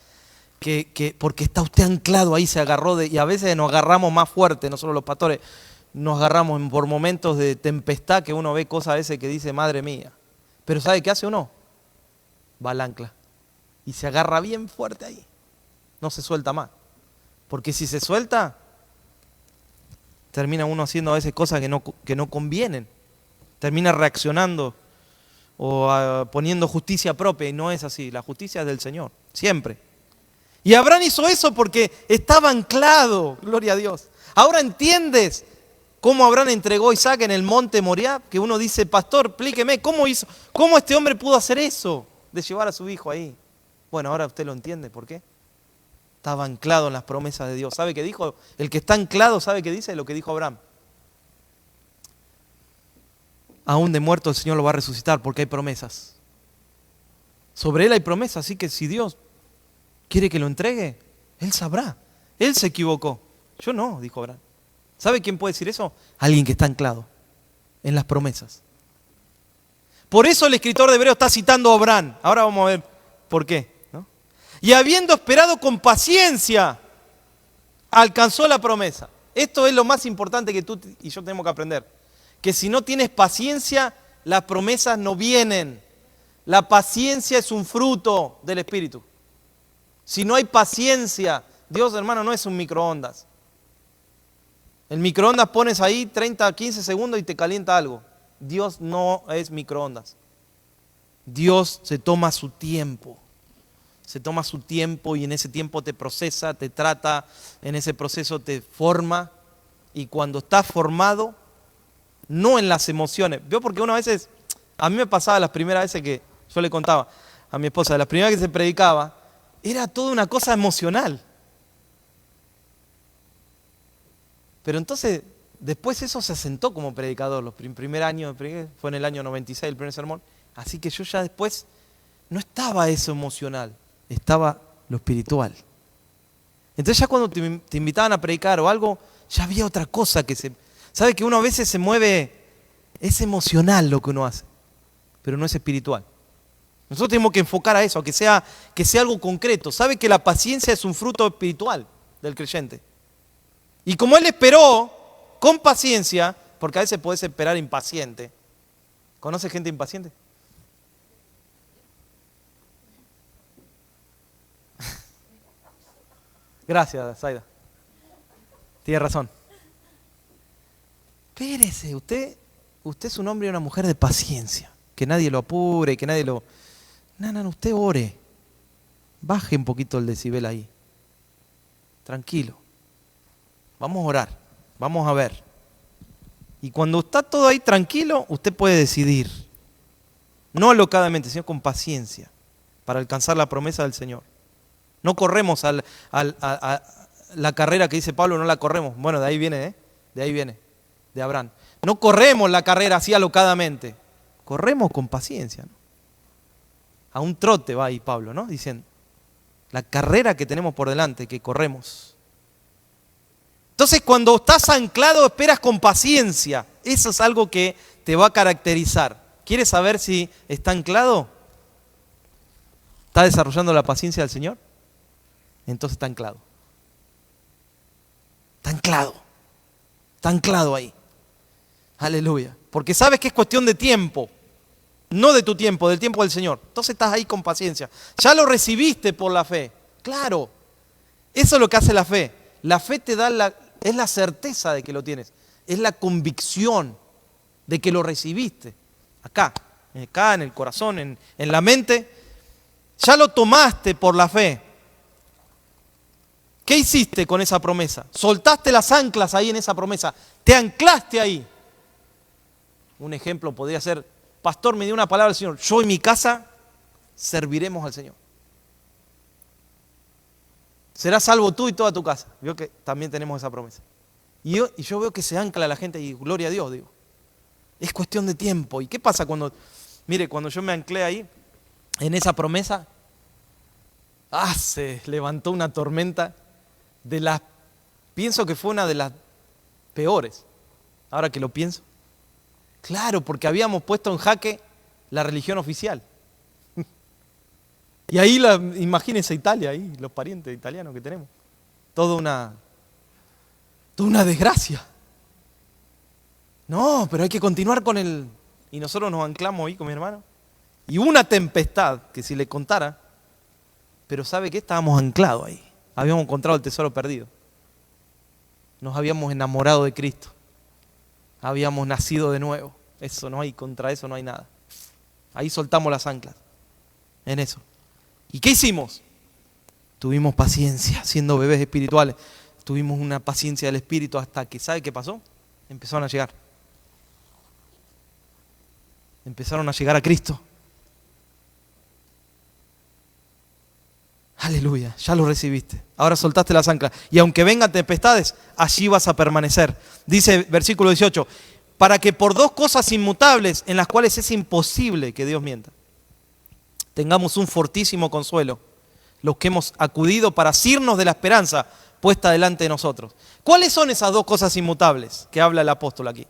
A: que porque está usted anclado ahí, se agarró y a veces nos agarramos más fuerte, nosotros los pastores nos agarramos por momentos de tempestad que uno ve cosas a veces que dice, madre mía. Pero ¿sabe qué hace uno? Va al ancla y se agarra bien fuerte ahí. No se suelta más. Porque si se suelta, termina uno haciendo a veces cosas que no convienen. Termina reaccionando o poniendo justicia propia y no es así. La justicia es del Señor, siempre. Y Abraham hizo eso porque estaba anclado, gloria a Dios. Ahora entiendes cómo Abraham entregó a Isaac en el monte Moriah, que uno dice, pastor, explíqueme, ¿cómo este hombre pudo hacer eso de llevar a su hijo ahí? Bueno, ahora usted lo entiende, ¿por qué? Estaba anclado en las promesas de Dios. ¿Sabe qué dijo? El que está anclado, ¿sabe qué dice? Lo que dijo Abraham. Aún de muerto el Señor lo va a resucitar porque hay promesas. Sobre él hay promesas, así que si Dios quiere que lo entregue, él sabrá. Él se equivocó. Yo no, dijo Abraham. ¿Sabe quién puede decir eso? Alguien que está anclado en las promesas. Por eso el escritor de Hebreos está citando a Abraham. Ahora vamos a ver por qué. Y habiendo esperado con paciencia alcanzó la promesa. Esto es lo más importante que tú y yo tenemos que aprender. Que si no tienes paciencia, las promesas no vienen. La paciencia es un fruto del Espíritu. Si no hay paciencia, Dios, hermano, no es un microondas. El microondas pones ahí 30, 15 segundos y te calienta algo. Dios no es microondas. Dios se toma su tiempo. Se toma su tiempo y en ese tiempo te procesa, te trata, en ese proceso te forma. Y cuando estás formado, no en las emociones. Veo porque una vez, a mí me pasaba las primeras veces que yo le contaba a mi esposa, las primeras que se predicaba, era toda una cosa emocional. Pero entonces, después eso se asentó como predicador. Los primer año, fue en el año 96 el primer sermón. Así que yo ya después no estaba eso emocional, estaba lo espiritual. Entonces ya cuando te invitaban a predicar o algo, ya había otra cosa que se... ¿Sabe que uno a veces se mueve? Es emocional lo que uno hace, pero no es espiritual. Nosotros tenemos que enfocar a eso, a que sea algo concreto. ¿Sabe que la paciencia es un fruto espiritual del creyente? Y como él esperó con paciencia, porque a veces puedes esperar impaciente. ¿Conoce gente impaciente? Gracias, Zaida. Tiene razón. Espérese, usted es un hombre y una mujer de paciencia. Que nadie lo apure, que nadie lo... No, usted ore. Baje un poquito el decibel ahí. Tranquilo. Vamos a orar, vamos a ver. Y cuando está todo ahí tranquilo, usted puede decidir. No alocadamente, sino con paciencia, para alcanzar la promesa del Señor. No corremos a la carrera que dice Pablo, no la corremos. Bueno, de ahí viene, de Abraham. No corremos la carrera así alocadamente, corremos con paciencia, ¿no? A un trote va ahí Pablo, ¿no? Diciendo, la carrera que tenemos por delante, que corremos. Entonces cuando estás anclado esperas con paciencia. Eso es algo que te va a caracterizar. ¿Quieres saber si está anclado? ¿Está desarrollando la paciencia del Señor? Entonces está anclado. Está anclado. Está anclado ahí. Aleluya. Porque sabes que es cuestión de tiempo. No de tu tiempo, del tiempo del Señor. Entonces estás ahí con paciencia. Ya lo recibiste por la fe. Claro. Eso es lo que hace la fe. La fe te da es la certeza de que lo tienes. Es la convicción de que lo recibiste. Acá en el corazón, en la mente. Ya lo tomaste por la fe. ¿Qué hiciste con esa promesa? Soltaste las anclas ahí en esa promesa. Te anclaste ahí. Un ejemplo podría ser, pastor, me dio una palabra del Señor. Yo y mi casa serviremos al Señor. Serás salvo tú y toda tu casa. Veo que también tenemos esa promesa. Y yo veo que se ancla la gente y gloria a Dios, digo. Es cuestión de tiempo. ¿Y qué pasa cuando yo me anclé ahí, en esa promesa? Se levantó una tormenta pienso que fue una de las peores, ahora que lo pienso. Claro, porque habíamos puesto en jaque la religión oficial. Y ahí, imagínense Italia, ahí, los parientes italianos que tenemos. Toda una desgracia. No, pero hay que continuar con el... Y nosotros nos anclamos ahí con mi hermano. Y una tempestad, que si le contara, pero ¿sabe qué? Estábamos anclados ahí. Habíamos encontrado el tesoro perdido. Nos habíamos enamorado de Cristo. Habíamos nacido de nuevo. Contra eso no hay nada. Ahí soltamos las anclas. En eso. ¿Y qué hicimos? Tuvimos paciencia, siendo bebés espirituales. Tuvimos una paciencia del Espíritu hasta que, ¿sabe qué pasó? Empezaron a llegar. Empezaron a llegar a Cristo. Aleluya, ya lo recibiste. Ahora soltaste las anclas. Y aunque vengan tempestades, allí vas a permanecer. Dice versículo 18, para que por dos cosas inmutables en las cuales es imposible que Dios mienta, tengamos un fortísimo consuelo, los que hemos acudido para asirnos de la esperanza puesta delante de nosotros. ¿Cuáles son esas dos cosas inmutables que habla el apóstol aquí?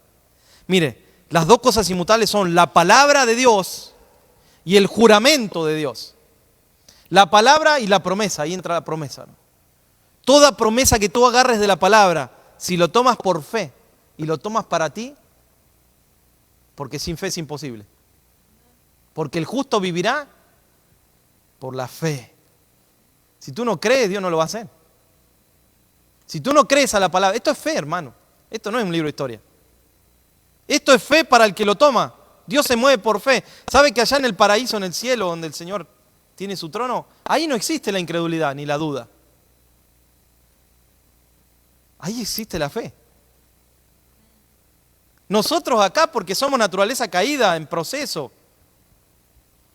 A: Mire, las dos cosas inmutables son la palabra de Dios y el juramento de Dios. La palabra y la promesa, ahí entra la promesa, ¿no? Toda promesa que tú agarres de la palabra, si lo tomas por fe y lo tomas para ti, porque sin fe es imposible. Porque el justo vivirá por la fe. Si tú no crees, Dios no lo va a hacer. Si tú no crees a la palabra, esto es fe, hermano. Esto no es un libro de historia. Esto es fe para el que lo toma. Dios se mueve por fe. ¿Sabe que allá en el paraíso, en el cielo, donde el Señor tiene su trono, ahí no existe la incredulidad ni la duda? Ahí existe la fe. Nosotros acá, porque somos naturaleza caída, en proceso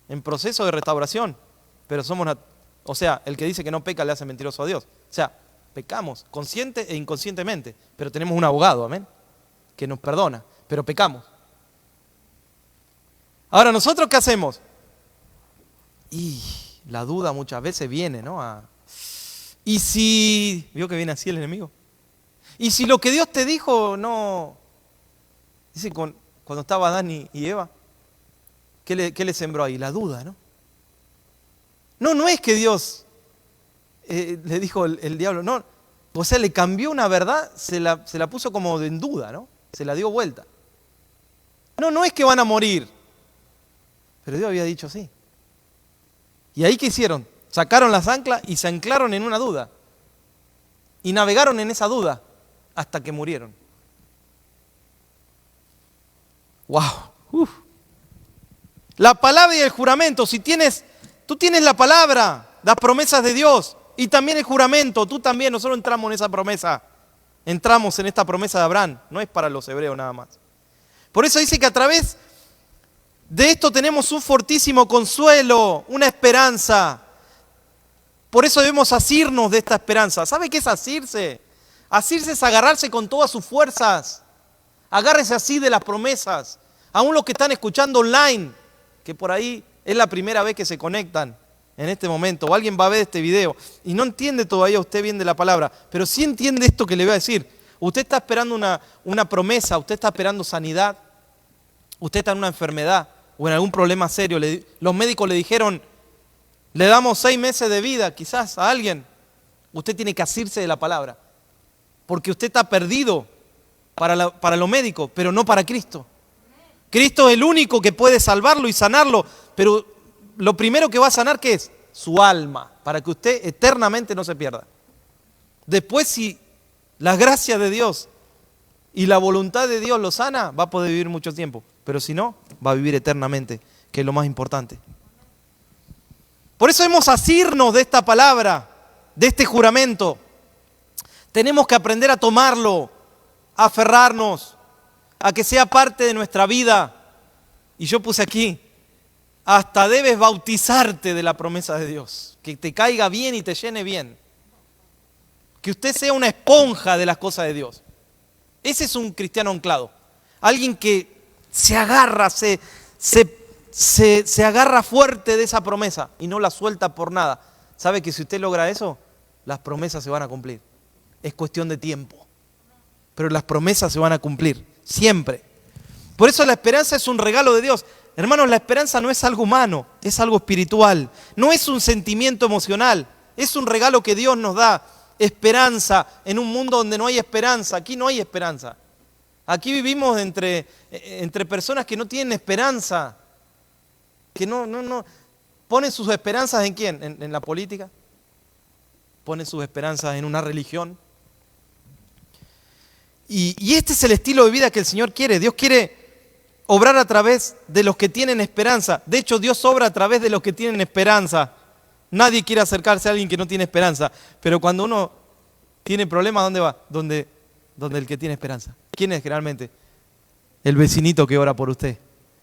A: de restauración, pero o sea, el que dice que no peca le hace mentiroso a Dios. O sea, pecamos consciente e inconscientemente, pero tenemos un abogado, amén, que nos perdona, pero pecamos. Ahora, ¿nosotros qué hacemos? Y la duda muchas veces viene, ¿no? ¿Y si, vio que viene así el enemigo? ¿Y si lo que Dios te dijo no? Dice cuando estaba Adán y Eva, ¿qué le sembró ahí? La duda, ¿no? No es que Dios le dijo el diablo, no. O sea, le cambió una verdad, se la puso como en duda, ¿no? Se la dio vuelta. No es que van a morir. Pero Dios había dicho sí. ¿Y ahí qué hicieron? Sacaron las anclas y se anclaron en una duda. Y navegaron en esa duda hasta que murieron. ¡Wow! Uf. La palabra y el juramento. Tú tienes la palabra, las promesas de Dios y también el juramento. Tú también, nosotros entramos en esa promesa. Entramos en esta promesa de Abraham. No es para los hebreos nada más. Por eso dice que a través de esto tenemos un fortísimo consuelo, una esperanza. Por eso debemos asirnos de esta esperanza. ¿Sabe qué es asirse? Asirse es agarrarse con todas sus fuerzas. Agárrese así de las promesas. Aún los que están escuchando online, que por ahí es la primera vez que se conectan en este momento, o alguien va a ver este video y no entiende todavía usted bien de la palabra, pero sí entiende esto que le voy a decir. Usted está esperando una promesa, usted está esperando sanidad, usted está en una enfermedad o en algún problema serio. Los médicos le dijeron, le damos 6 meses de vida quizás a alguien. Usted tiene que asirse de la palabra, porque usted está perdido para lo médico, pero no para Cristo. Cristo es el único que puede salvarlo y sanarlo, pero lo primero que va a sanar, ¿qué es? Su alma, para que usted eternamente no se pierda. Después, si la gracia de Dios y la voluntad de Dios lo sana, va a poder vivir mucho tiempo, pero si no, va a vivir eternamente, que es lo más importante. Por eso debemos asirnos de esta palabra, de este juramento. Tenemos que aprender a tomarlo, a aferrarnos, a que sea parte de nuestra vida. Y yo puse aquí, hasta debes bautizarte de la promesa de Dios, que te caiga bien y te llene bien. Que usted sea una esponja de las cosas de Dios. Ese es un cristiano anclado. Alguien que se agarra, se agarra fuerte de esa promesa y no la suelta por nada. ¿Sabe que si usted logra eso, las promesas se van a cumplir? Es cuestión de tiempo. Pero las promesas se van a cumplir, siempre. Por eso la esperanza es un regalo de Dios. Hermanos, la esperanza no es algo humano, es algo espiritual. No es un sentimiento emocional, es un regalo que Dios nos da. Esperanza en un mundo donde no hay esperanza. Aquí no hay esperanza. Aquí vivimos entre personas que no tienen esperanza. Que no ponen sus esperanzas ¿en quién? En la política. Ponen sus esperanzas en una religión. Y este es el estilo de vida que el Señor quiere. Dios quiere obrar a través de los que tienen esperanza. De hecho, Dios obra a través de los que tienen esperanza. Nadie quiere acercarse a alguien que no tiene esperanza. Pero cuando uno tiene problemas, ¿dónde va? Donde el que tiene esperanza. ¿Quién es generalmente? El vecinito que ora por usted,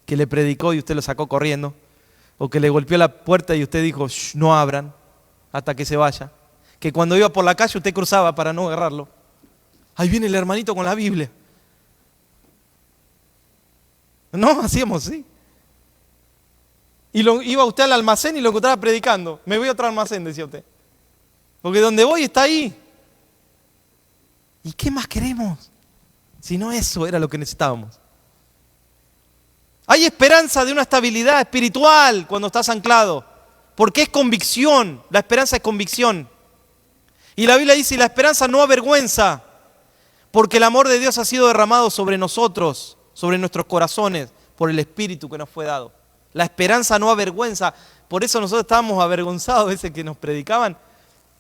A: que le predicó y usted lo sacó corriendo. O que le golpeó la puerta y usted dijo, no abran hasta que se vaya. Que cuando iba por la calle usted cruzaba para no agarrarlo. Ahí viene el hermanito con la Biblia. No, hacíamos así. Y iba usted al almacén y lo encontraba predicando. Me voy a otro almacén, decía usted. Porque donde voy está ahí. ¿Y qué más queremos? Si no, eso era lo que necesitábamos. Hay esperanza de una estabilidad espiritual cuando estás anclado. Porque es convicción. La esperanza es convicción. Y la Biblia dice, y la esperanza no avergüenza, porque el amor de Dios ha sido derramado sobre nosotros, sobre nuestros corazones, por el Espíritu que nos fue dado. La esperanza no avergüenza. Por eso nosotros estábamos avergonzados a veces que nos predicaban.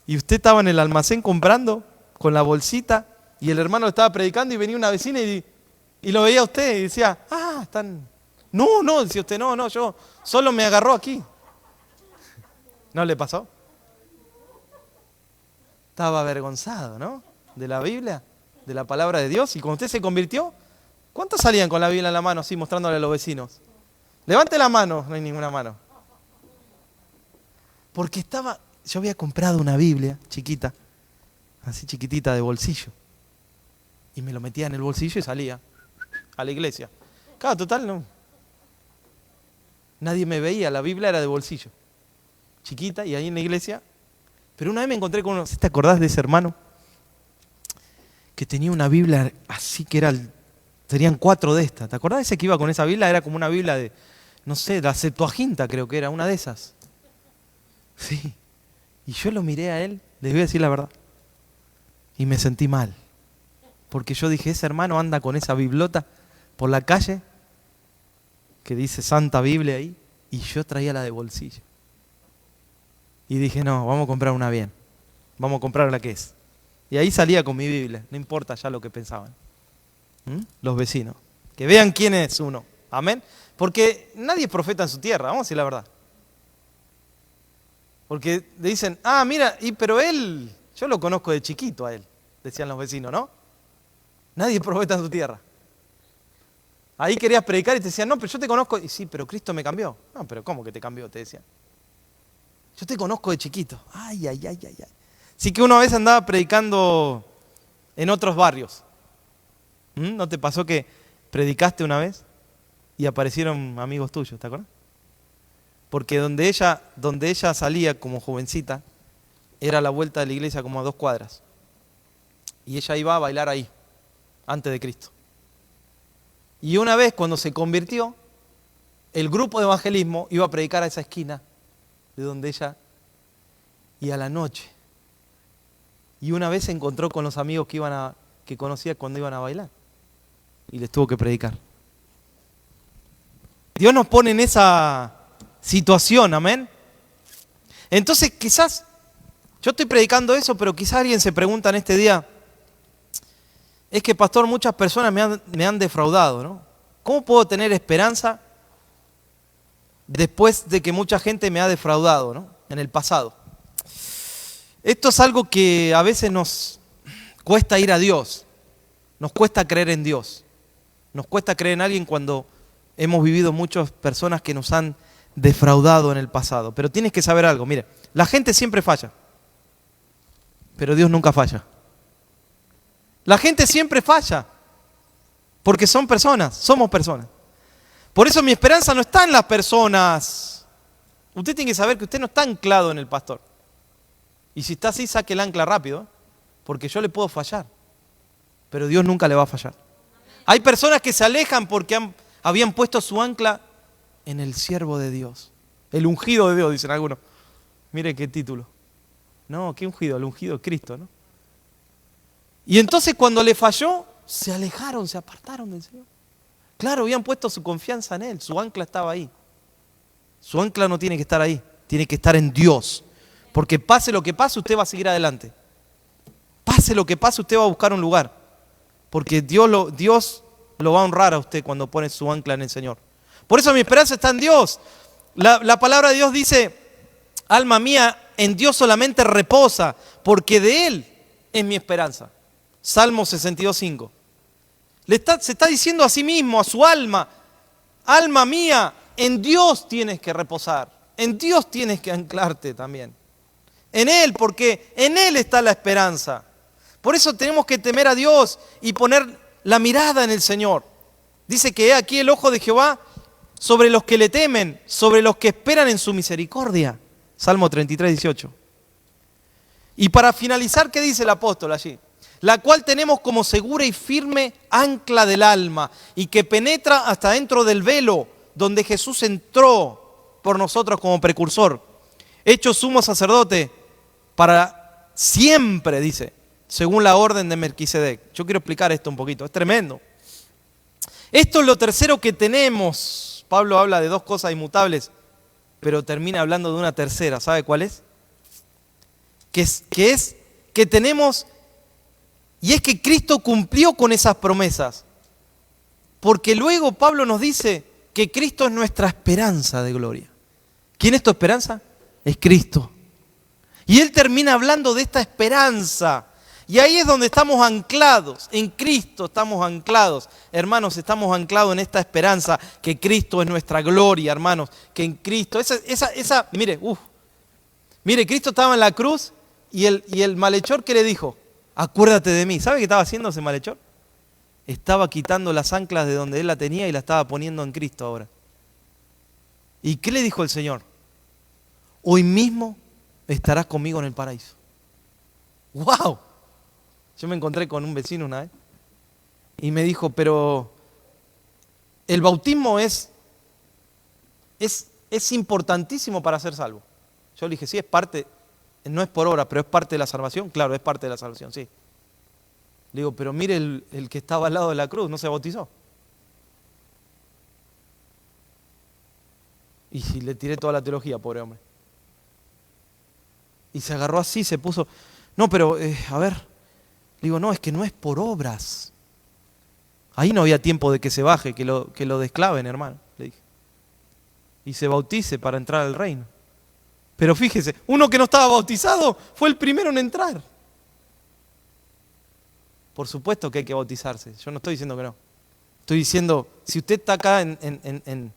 A: Y usted estaba en el almacén comprando con la bolsita y el hermano estaba predicando y venía una vecina y lo veía a usted y decía, están... No, decía usted, no, yo solo me agarró aquí. ¿No le pasó? Estaba avergonzado, ¿no? De la Biblia, de la palabra de Dios. Y cuando usted se convirtió, ¿cuántos salían con la Biblia en la mano así mostrándole a los vecinos? Levante la mano, no hay ninguna mano. Porque yo había comprado una Biblia chiquita, así chiquitita de bolsillo. Y me lo metía en el bolsillo y salía a la iglesia. Claro, total, no. Nadie me veía, la Biblia era de bolsillo. Chiquita y ahí en la iglesia. Pero una vez me encontré con uno, ¿te acordás de ese hermano? Que tenía una Biblia así que serían 4 de estas. ¿Te acordás de ese que iba con esa Biblia? Era como una Biblia de, no sé, la Septuaginta creo que era, una de esas. Sí. Y yo lo miré a él, les voy a decir la verdad. Y me sentí mal. Porque yo dije, ese hermano anda con esa biblota por la calle, que dice Santa Biblia ahí, y yo traía la de bolsillo. Y dije, no, vamos a comprar una bien. Vamos a comprar la que es. Y ahí salía con mi Biblia, no importa ya lo que pensaban. Los vecinos. Que vean quién es uno. Amén. Porque nadie es profeta en su tierra, vamos a decir la verdad. Porque le dicen, mira, pero él, yo lo conozco de chiquito a él, decían los vecinos, ¿no? Nadie es profeta en su tierra. Ahí querías predicar y te decían, no, pero yo te conozco. Y sí, pero Cristo me cambió. No, pero ¿cómo que te cambió? Te decían. Yo te conozco de chiquito. Ay. Así que una vez andaba predicando en otros barrios. ¿No te pasó que predicaste una vez y aparecieron amigos tuyos, ¿te acuerdas? Porque donde ella salía como jovencita, era la vuelta de la iglesia como a 2 cuadras. Y ella iba a bailar ahí, antes de Cristo. Y una vez cuando se convirtió, el grupo de evangelismo iba a predicar a esa esquina de donde ella, y a la noche. Y una vez se encontró con los amigos que conocía cuando iban a bailar. Y les tuvo que predicar. Dios nos pone en esa situación, amén. Entonces quizás, yo estoy predicando eso, pero quizás alguien se pregunta en este día, es que pastor, muchas personas me han defraudado, ¿no? ¿Cómo puedo tener esperanza después de que mucha gente me ha defraudado, ¿no? En el pasado. Esto es algo que a veces nos cuesta ir a Dios, nos cuesta creer en Dios, nos cuesta creer en alguien cuando hemos vivido muchas personas que nos han defraudado en el pasado. Pero tienes que saber algo, mire, la gente siempre falla, pero Dios nunca falla. La gente siempre falla, porque son personas, somos personas. Por eso mi esperanza no está en las personas. Usted tiene que saber que usted no está anclado en el pastor. Y si está así, saque el ancla rápido, porque yo le puedo fallar, pero Dios nunca le va a fallar. Hay personas que se alejan porque habían puesto su ancla en el siervo de Dios. El ungido de Dios, dicen algunos. Mire qué título. No, qué ungido, el ungido es Cristo, ¿no? Y entonces cuando le falló, se alejaron, se apartaron del Señor. Claro, habían puesto su confianza en Él, su ancla estaba ahí. Su ancla no tiene que estar ahí, tiene que estar en Dios. Porque pase lo que pase, usted va a seguir adelante. Pase lo que pase, usted va a buscar un lugar. Porque Dios lo va a honrar a usted cuando pone su ancla en el Señor. Por eso mi esperanza está en Dios. La palabra de Dios dice, alma mía, en Dios solamente reposa, porque de Él es mi esperanza. Salmo 62:5. Se está diciendo a sí mismo, a su alma, alma mía, en Dios tienes que reposar, en Dios tienes que anclarte también. En Él, porque en Él está la esperanza. Por eso tenemos que temer a Dios y poner la mirada en el Señor. Dice que he aquí el ojo de Jehová sobre los que le temen, sobre los que esperan en su misericordia. Salmo 33:18. Y para finalizar, ¿qué dice el apóstol allí? La cual tenemos como segura y firme ancla del alma y que penetra hasta dentro del velo donde Jesús entró por nosotros como precursor, hecho sumo sacerdote para siempre, dice, según la orden de Melquisedec. Yo quiero explicar esto un poquito, es tremendo. Esto es lo tercero que tenemos. Pablo habla de dos cosas inmutables, pero termina hablando de una tercera. ¿Sabe cuál es? Que tenemos, y es que Cristo cumplió con esas promesas. Porque luego Pablo nos dice que Cristo es nuestra esperanza de gloria. ¿Quién es tu esperanza? Es Cristo. Y él termina hablando de esta esperanza. Y ahí es donde estamos anclados. En Cristo estamos anclados. Hermanos, estamos anclados en esta esperanza que Cristo es nuestra gloria, hermanos. Que en Cristo, mire, Cristo estaba en la cruz y el malhechor, ¿qué le dijo? Acuérdate de mí. ¿Sabe qué estaba haciendo ese malhechor? Estaba quitando las anclas de donde él la tenía y la estaba poniendo en Cristo ahora. ¿Y qué le dijo el Señor? Hoy mismo estarás conmigo en el paraíso. ¡Wow! Yo me encontré con un vecino una vez y me dijo, pero el bautismo es importantísimo para ser salvo. Yo le dije, sí, es parte, no es por obra, pero es parte de la salvación. Claro, es parte de la salvación, sí. Le digo, pero mire el que estaba al lado de la cruz, no se bautizó. Y le tiré toda la teología, pobre hombre. Y se agarró así, se puso, no, pero, a ver, le digo, no, es que no es por obras. Ahí no había tiempo de que se baje, que lo desclaven, hermano, le dije. Y se bautice para entrar al reino. Pero fíjese, uno que no estaba bautizado fue el primero en entrar. Por supuesto que hay que bautizarse, yo no estoy diciendo que no. Estoy diciendo, si usted está acá en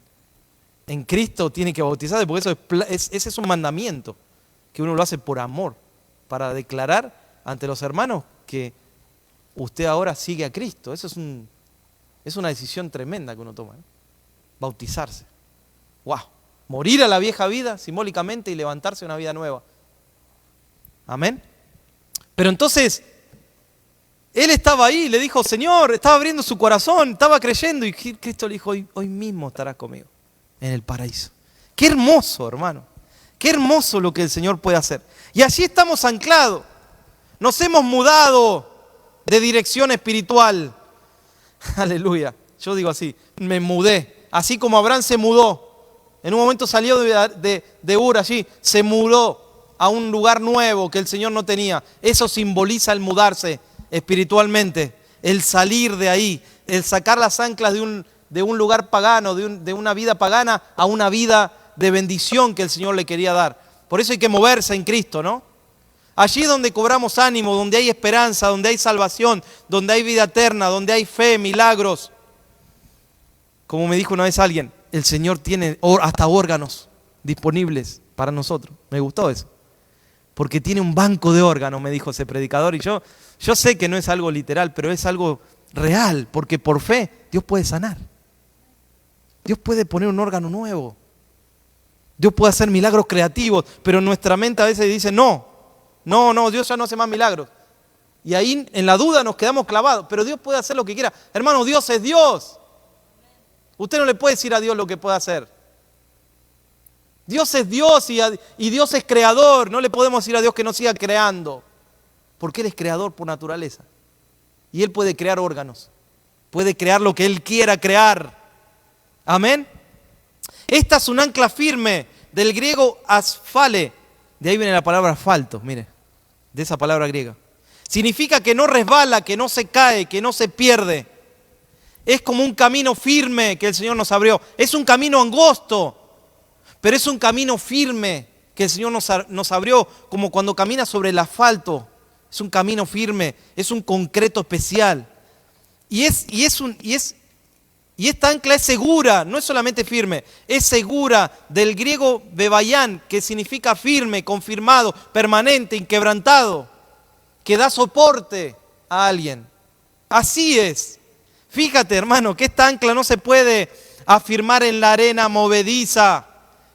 A: Cristo, tiene que bautizarse, porque ese es un mandamiento, que uno lo hace por amor, para declarar ante los hermanos que usted ahora sigue a Cristo. Eso es una decisión tremenda que uno toma, ¿eh? Bautizarse. ¡Wow! Morir a la vieja vida simbólicamente y levantarse a una vida nueva. Amén. Pero entonces, él estaba ahí, le dijo, Señor, estaba abriendo su corazón, estaba creyendo, y Cristo le dijo, hoy mismo estarás conmigo en el paraíso. Qué hermoso, hermano. Qué hermoso lo que el Señor puede hacer. Y así estamos anclados. Nos hemos mudado de dirección espiritual. Aleluya. Yo digo así, me mudé. Así como Abraham se mudó. En un momento salió de Ur allí, se mudó a un lugar nuevo que el Señor no tenía. Eso simboliza el mudarse espiritualmente, el salir de ahí, el sacar las anclas de un lugar pagano, de una vida pagana a una vida de bendición que el Señor le quería dar. Por eso hay que moverse en Cristo, ¿no? Allí donde cobramos ánimo, donde hay esperanza, donde hay salvación, donde hay vida eterna, donde hay fe, milagros. Como me dijo una vez alguien, el Señor tiene hasta órganos disponibles para nosotros. Me gustó eso. Porque tiene un banco de órganos, me dijo ese predicador. Y yo sé que no es algo literal, pero es algo real. Porque por fe Dios puede sanar. Dios puede poner un órgano nuevo. Dios puede hacer milagros creativos. Pero nuestra mente a veces dice, no, Dios ya no hace más milagros. Y ahí en la duda nos quedamos clavados. Pero Dios puede hacer lo que quiera. Hermano, Dios es Dios. Usted no le puede decir a Dios lo que puede hacer. Dios es Dios y Dios es creador. No le podemos decir a Dios que no siga creando. Porque Él es creador por naturaleza. Y Él puede crear órganos. Puede crear lo que Él quiera crear. Amén. Esta es un ancla firme del griego asfale. De ahí viene la palabra asfalto, mire. De esa palabra griega. Significa que no resbala, que no se cae, que no se pierde. Es como un camino firme que el Señor nos abrió. Es un camino angosto, pero es un camino firme que el Señor nos abrió, como cuando camina sobre el asfalto. Es un camino firme, es un concreto especial. Y esta ancla es segura, no es solamente firme, es segura, del griego bebayán, que significa firme, confirmado, permanente, inquebrantado, que da soporte a alguien. Así es. Fíjate, hermano, que esta ancla no se puede afirmar en la arena movediza,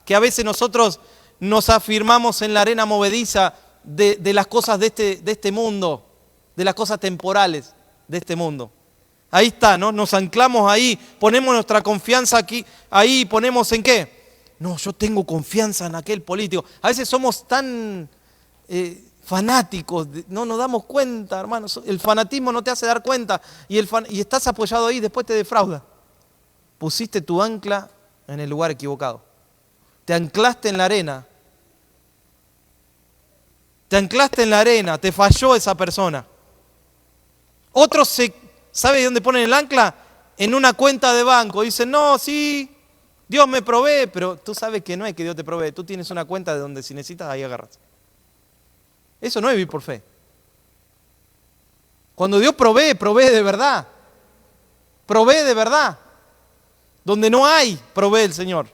A: que a veces nosotros nos afirmamos en la arena movediza de las cosas de este mundo, de las cosas temporales de este mundo. Ahí está, ¿no? Nos anclamos ahí, ponemos nuestra confianza aquí, ahí ponemos ¿en qué? No, yo tengo confianza en aquel político. A veces somos tan fanáticos, no nos damos cuenta, hermanos. El fanatismo no te hace dar cuenta y estás apoyado ahí y después te defrauda. Pusiste tu ancla en el lugar equivocado. Te anclaste en la arena. Te anclaste en la arena, te falló esa persona. Otros ¿sabe dónde ponen el ancla? En una cuenta de banco. Dicen, no, sí, Dios me provee, pero tú sabes que no es que Dios te provee. Tú tienes una cuenta de donde si necesitas, ahí agarras. Eso no es vivir por fe. Cuando Dios provee, provee de verdad. Provee de verdad. Donde no hay, provee el Señor.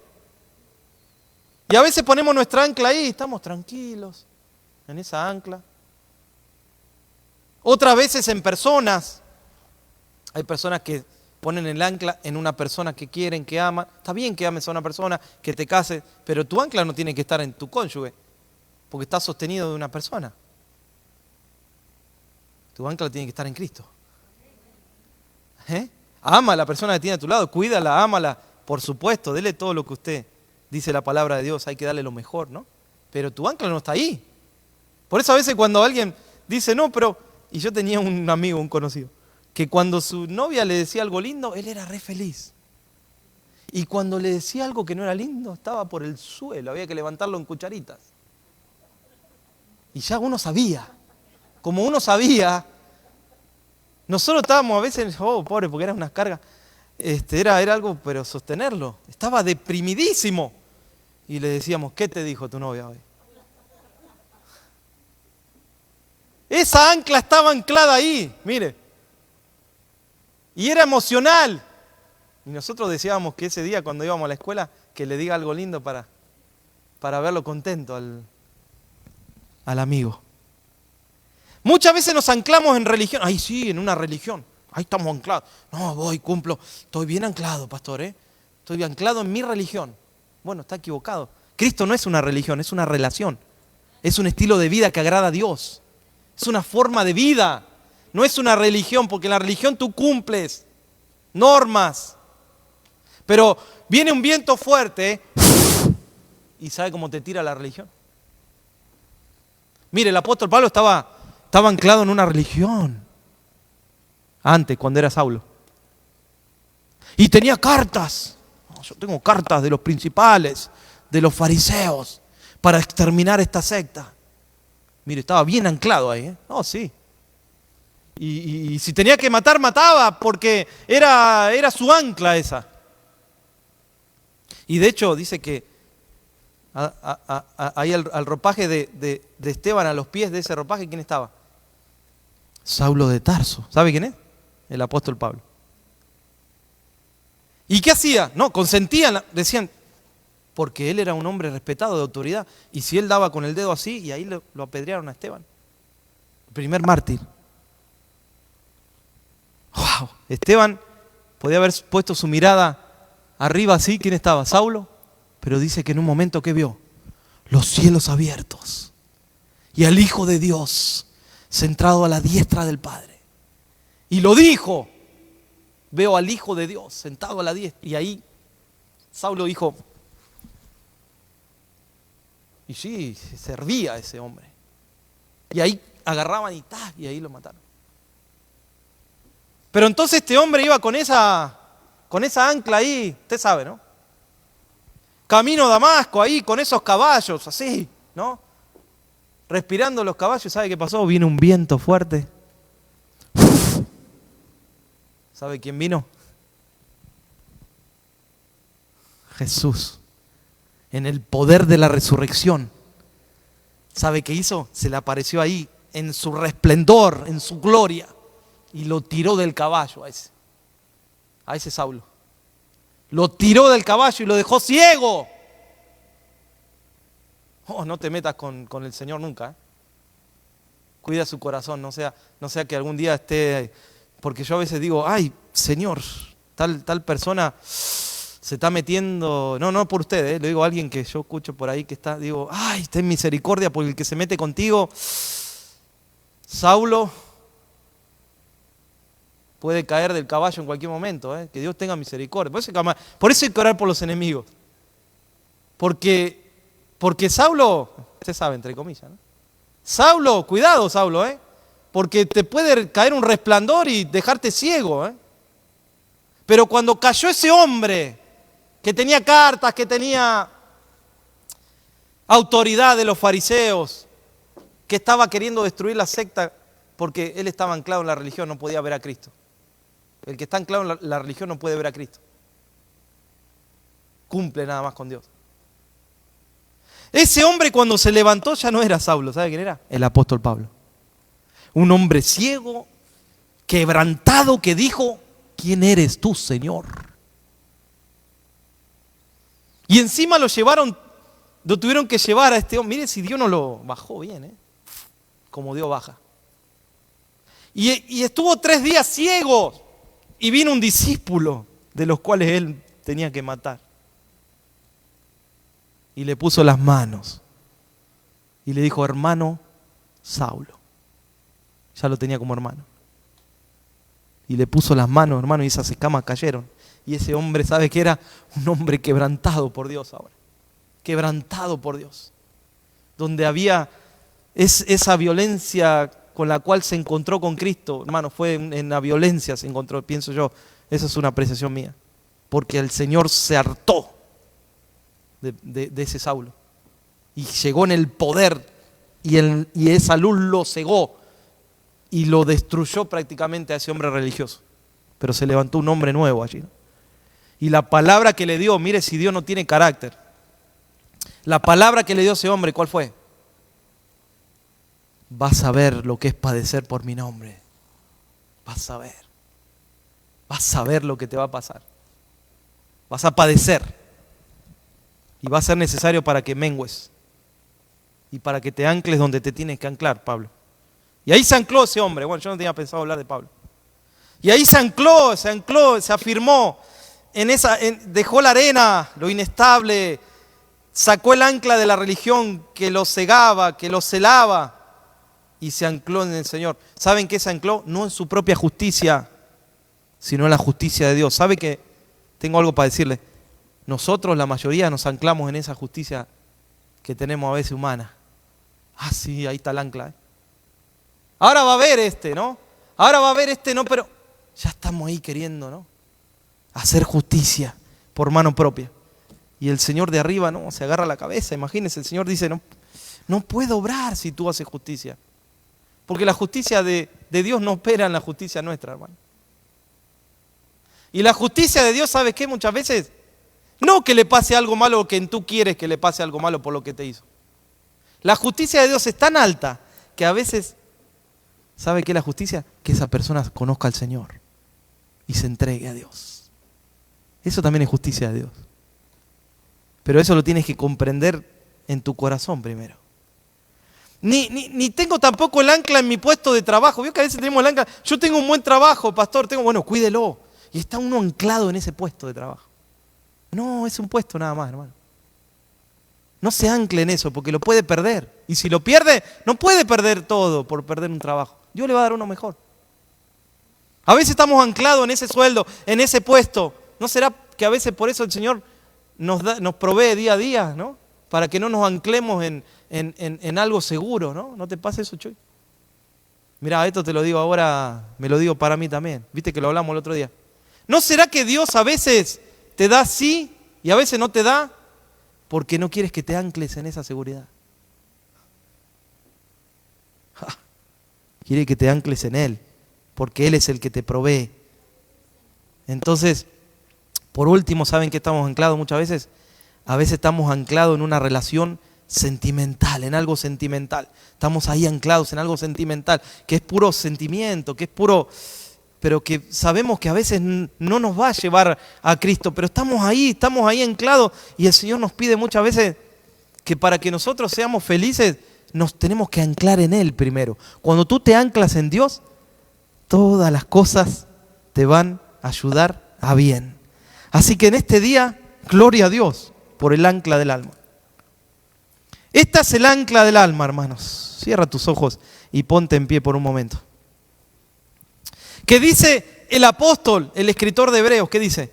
A: Y a veces ponemos nuestra ancla ahí, estamos tranquilos en esa ancla. Otras veces en personas. Hay personas que ponen el ancla en una persona que quieren, que aman. Está bien que ames a una persona, que te cases, pero tu ancla no tiene que estar en tu cónyuge, porque está sostenido de una persona. Tu ancla tiene que estar en Cristo. Ama a la persona que tiene a tu lado, cuídala, ámala, por supuesto, dele todo lo que usted dice la palabra de Dios, hay que darle lo mejor, ¿no? Pero tu ancla no está ahí. Por eso a veces cuando alguien dice, no, pero... Y yo tenía un amigo, un conocido, que cuando su novia le decía algo lindo, él era re feliz. Y cuando le decía algo que no era lindo, estaba por el suelo, había que levantarlo en cucharitas. Y ya uno sabía. Como uno sabía, nosotros estábamos a veces, oh, pobre, porque eran unas cargas, era algo, pero sostenerlo. Estaba deprimidísimo. Y le decíamos, ¿qué te dijo tu novia hoy? Esa ancla estaba anclada ahí, mire. Y era emocional. Y nosotros decíamos que ese día cuando íbamos a la escuela, que le diga algo lindo para verlo contento al amigo. Muchas veces nos anclamos en religión. Ay, sí, en una religión. Ahí estamos anclados. No, voy, cumplo. Estoy bien anclado, pastor, ¿eh? Estoy anclado en mi religión. Bueno, está equivocado. Cristo no es una religión, es una relación. Es un estilo de vida que agrada a Dios. Es una forma de vida. No es una religión, porque en la religión tú cumples normas. Pero viene un viento fuerte y ¿sabe cómo te tira la religión? Mire, el apóstol Pablo estaba anclado en una religión. Antes, cuando era Saulo. Y tenía cartas. Yo tengo cartas de los principales, de los fariseos, para exterminar esta secta. Mire, estaba bien anclado ahí, ¿eh? Oh, sí. Y si tenía que matar, mataba, porque era su ancla esa. Y de hecho, dice que ahí al ropaje de Esteban, a los pies de ese ropaje, ¿quién estaba? Saulo de Tarso. ¿Sabe quién es? El apóstol Pablo. ¿Y qué hacía? No, consentían, decían, porque él era un hombre respetado de autoridad. Y si él daba con el dedo así, y ahí lo apedrearon a Esteban. El primer mártir. ¡Wow! Esteban podía haber puesto su mirada arriba así. ¿Quién estaba? Saulo. Pero dice que en un momento, ¿qué vio? Los cielos abiertos. Y al Hijo de Dios sentado a la diestra del Padre. Y lo dijo. Veo al Hijo de Dios sentado a la diestra. Y ahí Saulo dijo, y sí, servía a ese hombre. Y ahí agarraban y ahí lo mataron. Pero entonces este hombre iba con esa ancla ahí, usted sabe, ¿no? Camino a Damasco ahí, con esos caballos, así, ¿no? Respirando los caballos, ¿sabe qué pasó? Vino un viento fuerte. ¿Sabe quién vino? Jesús. En el poder de la resurrección. ¿Sabe qué hizo? Se le apareció ahí en su resplendor, en su gloria. Y lo tiró del caballo a ese Saulo. Lo tiró del caballo y lo dejó ciego. Oh, no te metas con el Señor nunca, ¿eh? Cuida su corazón, no sea que algún día esté... Porque yo a veces digo, ay, Señor, tal persona se está metiendo... No por usted, le digo a alguien que yo escucho por ahí que está... Digo, ay, ten misericordia porque el que se mete contigo, Saulo, puede caer del caballo en cualquier momento, que Dios tenga misericordia. Por eso hay que orar por los enemigos. Porque Saulo, usted sabe, entre comillas, ¿no? Saulo, cuidado Saulo, porque te puede caer un resplandor y dejarte ciego. Pero cuando cayó ese hombre que tenía cartas, que tenía autoridad de los fariseos, que estaba queriendo destruir la secta porque él estaba anclado en la religión, no podía ver a Cristo. El que está anclado en la religión no puede ver a Cristo. Cumple nada más con Dios. Ese hombre cuando se levantó ya no era Saulo, ¿sabe quién era? El apóstol Pablo. Un hombre ciego, quebrantado, que dijo: ¿quién eres tú, Señor? Y encima lo tuvieron que llevar a este hombre. Mire si Dios no lo bajó bien, como Dios baja. Y estuvo 3 días ciego. Y vino un discípulo de los cuales él tenía que matar. Y le puso las manos. Y le dijo: hermano Saulo. Ya lo tenía como hermano. Y le puso las manos, hermano, y esas escamas cayeron. Y ese hombre, ¿sabe qué era? Un hombre quebrantado por Dios ahora. Quebrantado por Dios. Donde había esa violencia con la cual se encontró con Cristo, hermano, fue en la violencia se encontró, pienso yo. Esa es una apreciación mía. Porque el Señor se hartó de ese Saulo. Y llegó en el poder y esa luz lo cegó y lo destruyó prácticamente a ese hombre religioso. Pero se levantó un hombre nuevo allí, ¿no? Y la palabra que le dio, mire si Dios no tiene carácter. La palabra que le dio ese hombre, ¿cuál fue? Vas a ver lo que es padecer por mi nombre. Vas a ver. Vas a ver lo que te va a pasar. Vas a padecer. Y va a ser necesario para que mengues. Y para que te ancles donde te tienes que anclar, Pablo. Y ahí se ancló ese hombre. Bueno, yo no tenía pensado hablar de Pablo. Y ahí se ancló, se afirmó. Dejó la arena, lo inestable. Sacó el ancla de la religión que lo cegaba, que lo celaba. Y se ancló en el Señor. ¿Saben qué se ancló? No en su propia justicia, sino en la justicia de Dios. ¿Sabe qué? Tengo algo para decirle. Nosotros, la mayoría, nos anclamos en esa justicia que tenemos a veces humana. Ah, sí, ahí está el ancla. Ahora va a haber ¿no? Ahora va a haber ¿no? Pero ya estamos ahí queriendo, ¿no? Hacer justicia por mano propia. Y el Señor de arriba, ¿no? Se agarra la cabeza. Imagínense, el Señor dice: no puedo obrar si tú haces justicia. Porque la justicia de Dios no opera en la justicia nuestra, hermano. Y la justicia de Dios, ¿sabes qué? Muchas veces, no que le pase algo malo o que tú quieres que le pase algo malo por lo que te hizo. La justicia de Dios es tan alta que a veces, ¿sabe qué es la justicia? Que esa persona conozca al Señor y se entregue a Dios. Eso también es justicia de Dios. Pero eso lo tienes que comprender en tu corazón primero. Ni tengo tampoco el ancla en mi puesto de trabajo. Vio que a veces tenemos el ancla. Yo tengo un buen trabajo, pastor. Bueno, cuídelo. Y está uno anclado en ese puesto de trabajo. No, es un puesto nada más, hermano. No se ancle en eso porque lo puede perder. Y si lo pierde, no puede perder todo por perder un trabajo. Dios le va a dar uno mejor. A veces estamos anclados en ese sueldo, en ese puesto. ¿No será que a veces por eso el Señor nos provee día a día, ¿no? Para que no nos anclemos en algo seguro, ¿no? ¿No te pasa eso, Chuy? Mirá, esto te lo digo ahora, me lo digo para mí también. Viste que lo hablamos el otro día. ¿No será que Dios a veces te da sí y a veces no te da? Porque no quieres que te ancles en esa seguridad. Quiere que te ancles en Él, porque Él es el que te provee. Entonces, por último, ¿saben qué estamos anclados muchas veces? A veces estamos anclados en una relación sentimental, en algo sentimental. Estamos ahí anclados en algo sentimental, que es puro sentimiento, que es puro, pero que sabemos que a veces no nos va a llevar a Cristo, pero estamos ahí anclados y el Señor nos pide muchas veces que para que nosotros seamos felices nos tenemos que anclar en Él primero. Cuando tú te anclas en Dios, todas las cosas te van a ayudar a bien. Así que en este día, gloria a Dios por el ancla del alma. Esta es el ancla del alma, hermanos. Cierra tus ojos y ponte en pie por un momento. ¿Qué dice el apóstol, el escritor de Hebreos? ¿Qué dice?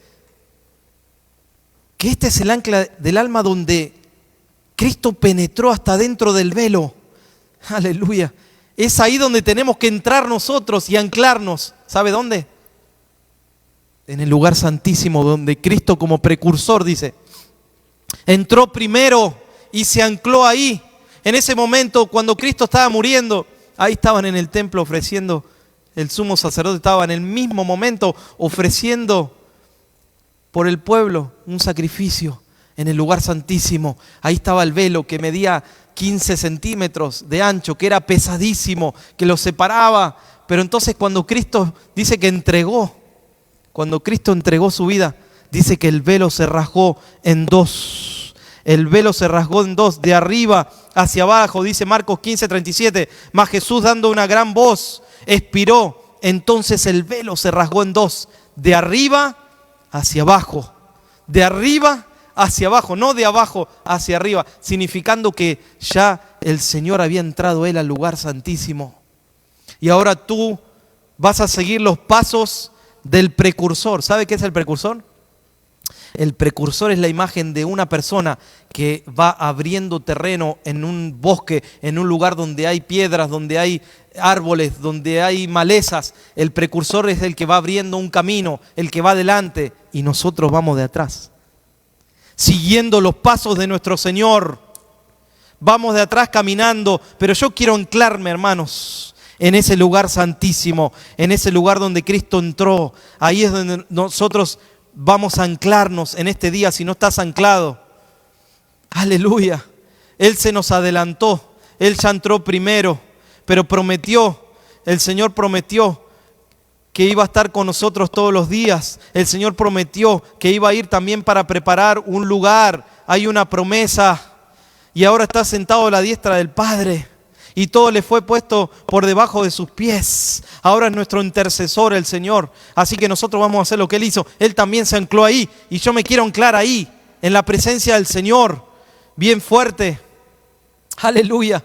A: Que este es el ancla del alma donde Cristo penetró hasta dentro del velo Aleluya. Es ahí donde tenemos que entrar nosotros y anclarnos. ¿Sabe dónde? En el lugar santísimo, donde Cristo como precursor, dice, entró primero y se ancló ahí. En ese momento, cuando Cristo estaba muriendo, ahí estaban en el templo ofreciendo, el sumo sacerdote estaba en el mismo momento ofreciendo por el pueblo un sacrificio en el lugar santísimo. Ahí estaba el velo que medía 15 centímetros de ancho, que era pesadísimo, que lo separaba. Pero entonces cuando Cristo dice que entregó, cuando Cristo entregó su vida, dice que el velo se rasgó en dos. El velo se rasgó en dos, de arriba hacia abajo, dice Marcos 15:37. Mas Jesús, dando una gran voz, expiró. Entonces el velo se rasgó en dos, de arriba hacia abajo. De arriba hacia abajo, no de abajo hacia arriba, significando que ya el Señor había entrado Él al lugar santísimo. Y ahora tú vas a seguir los pasos del precursor. ¿Sabe qué es el precursor? El precursor es la imagen de una persona que va abriendo terreno en un bosque, en un lugar donde hay piedras, donde hay árboles, donde hay malezas. El precursor es el que va abriendo un camino, el que va adelante, y nosotros vamos de atrás, siguiendo los pasos de nuestro Señor. Vamos de atrás caminando, pero yo quiero anclarme, hermanos, en ese lugar santísimo, en ese lugar donde Cristo entró. Ahí es donde nosotros vamos a anclarnos en este día, si no estás anclado. Aleluya. Él se nos adelantó, Él ya entró primero, pero prometió, el Señor prometió que iba a estar con nosotros todos los días. El Señor prometió que iba a ir también para preparar un lugar. Hay una promesa. Y ahora está sentado a la diestra del Padre. Y todo le fue puesto por debajo de sus pies. Ahora es nuestro intercesor el Señor. Así que nosotros vamos a hacer lo que Él hizo. Él también se ancló ahí. Y yo me quiero anclar ahí, en la presencia del Señor. Bien fuerte. Aleluya.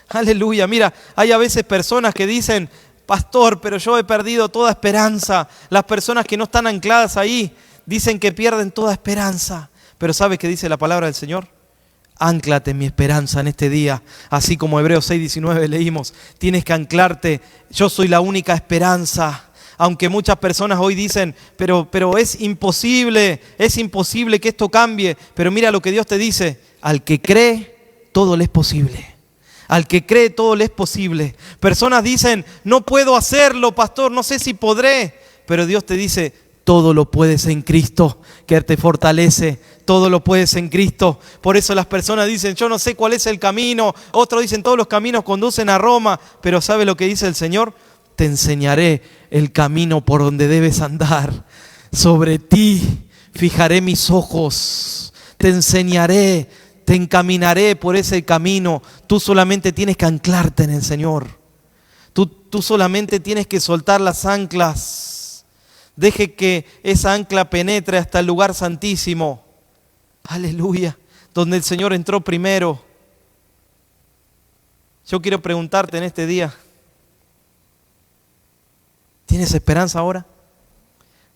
A: Aleluya. Mira, hay a veces personas que dicen: pastor, pero yo he perdido toda esperanza. Las personas que no están ancladas ahí dicen que pierden toda esperanza. Pero ¿sabes qué dice la palabra del Señor? Ánclate en mi esperanza en este día. Así como Hebreos 6:19 leímos, tienes que anclarte. Yo soy la única esperanza. Aunque muchas personas hoy dicen, pero es imposible que esto cambie. Pero mira lo que Dios te dice: al que cree, todo le es posible. Al que cree, todo le es posible. Personas dicen: no puedo hacerlo, pastor, no sé si podré. Pero Dios te dice: todo lo puedes en Cristo, que te fortalece. Todo lo puedes en Cristo. Por eso las personas dicen: yo no sé cuál es el camino. Otros dicen: todos los caminos conducen a Roma. Pero ¿sabe lo que dice el Señor? Te enseñaré el camino por donde debes andar. Sobre ti fijaré mis ojos. Te enseñaré, te encaminaré por ese camino. Tú solamente tienes que anclarte en el Señor. Tú solamente tienes que soltar las anclas. Deje que esa ancla penetre hasta el lugar santísimo. Aleluya. Donde el Señor entró primero. Yo quiero preguntarte en este día: ¿tienes esperanza ahora?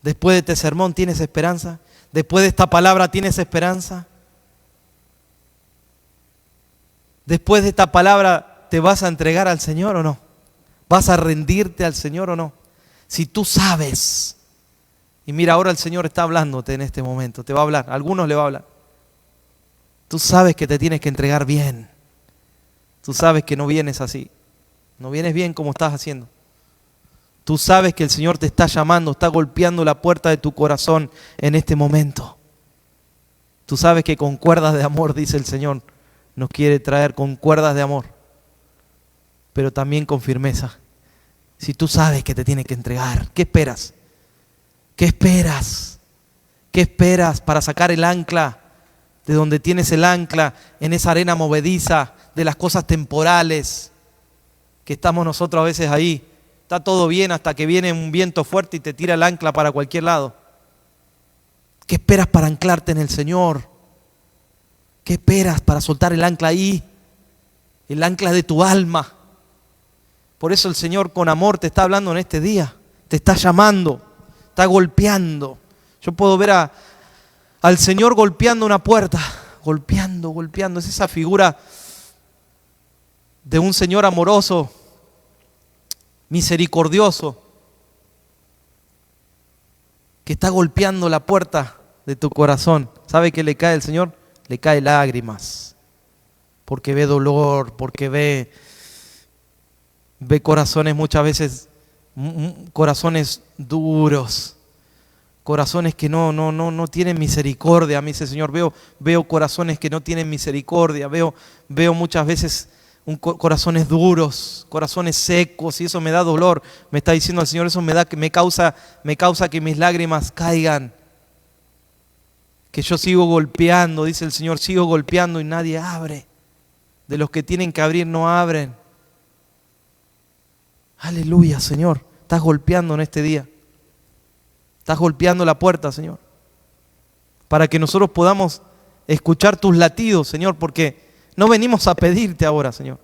A: Después de este sermón, ¿tienes esperanza? Después de esta palabra, ¿tienes esperanza? Después de esta palabra, ¿te vas a entregar al Señor o no? ¿Vas a rendirte al Señor o no? Si tú sabes, y mira, ahora el Señor está hablándote en este momento, te va a hablar, a algunos le va a hablar. Tú sabes que te tienes que entregar bien. Tú sabes que no vienes así. No vienes bien como estás haciendo. Tú sabes que el Señor te está llamando, está golpeando la puerta de tu corazón en este momento. Tú sabes que con cuerdas de amor, dice el Señor, nos quiere traer con cuerdas de amor, pero también con firmeza. Si tú sabes que te tienes que entregar, ¿qué esperas? ¿Qué esperas? ¿Qué esperas para sacar el ancla de donde tienes el ancla, en esa arena movediza de las cosas temporales que estamos nosotros a veces ahí? Está todo bien hasta que viene un viento fuerte y te tira el ancla para cualquier lado. ¿Qué esperas para anclarte en el Señor? ¿Qué esperas para soltar el ancla ahí? El ancla de tu alma. Por eso el Señor con amor te está hablando en este día. Te está llamando, está golpeando. Yo puedo ver al Señor golpeando una puerta. Golpeando. Es esa figura de un Señor amoroso, misericordioso, que está golpeando la puerta de tu corazón. ¿Sabe qué le cae al Señor? Le cae lágrimas, porque ve dolor, porque ve corazones muchas veces, corazones duros, corazones que no tienen misericordia. A mí dice, Señor, veo corazones que no tienen misericordia, veo muchas veces corazones duros, corazones secos, y eso me da dolor. Me está diciendo el Señor, eso me causa que mis lágrimas caigan, que yo sigo golpeando, dice el Señor, sigo golpeando y nadie abre. De los que tienen que abrir no abren. Aleluya, Señor, estás golpeando en este día. Estás golpeando la puerta, Señor, para que nosotros podamos escuchar tus latidos, Señor, porque no venimos a pedirte ahora, Señor.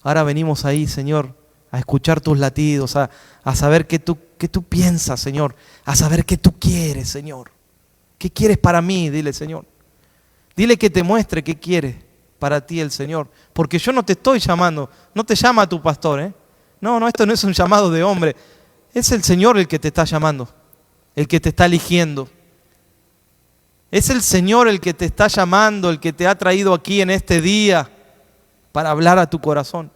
A: Ahora venimos ahí, Señor, a escuchar tus latidos, a saber qué tú piensas, Señor, a saber qué tú quieres, Señor. ¿Qué quieres para mí? Dile, Señor. Dile que te muestre qué quiere para ti el Señor, porque yo no te estoy llamando, no te llama tu pastor, ¿eh? No, esto no es un llamado de hombre. Es el Señor el que te está llamando, el que te está eligiendo. Es el Señor el que te está llamando, el que te ha traído aquí en este día para hablar a tu corazón.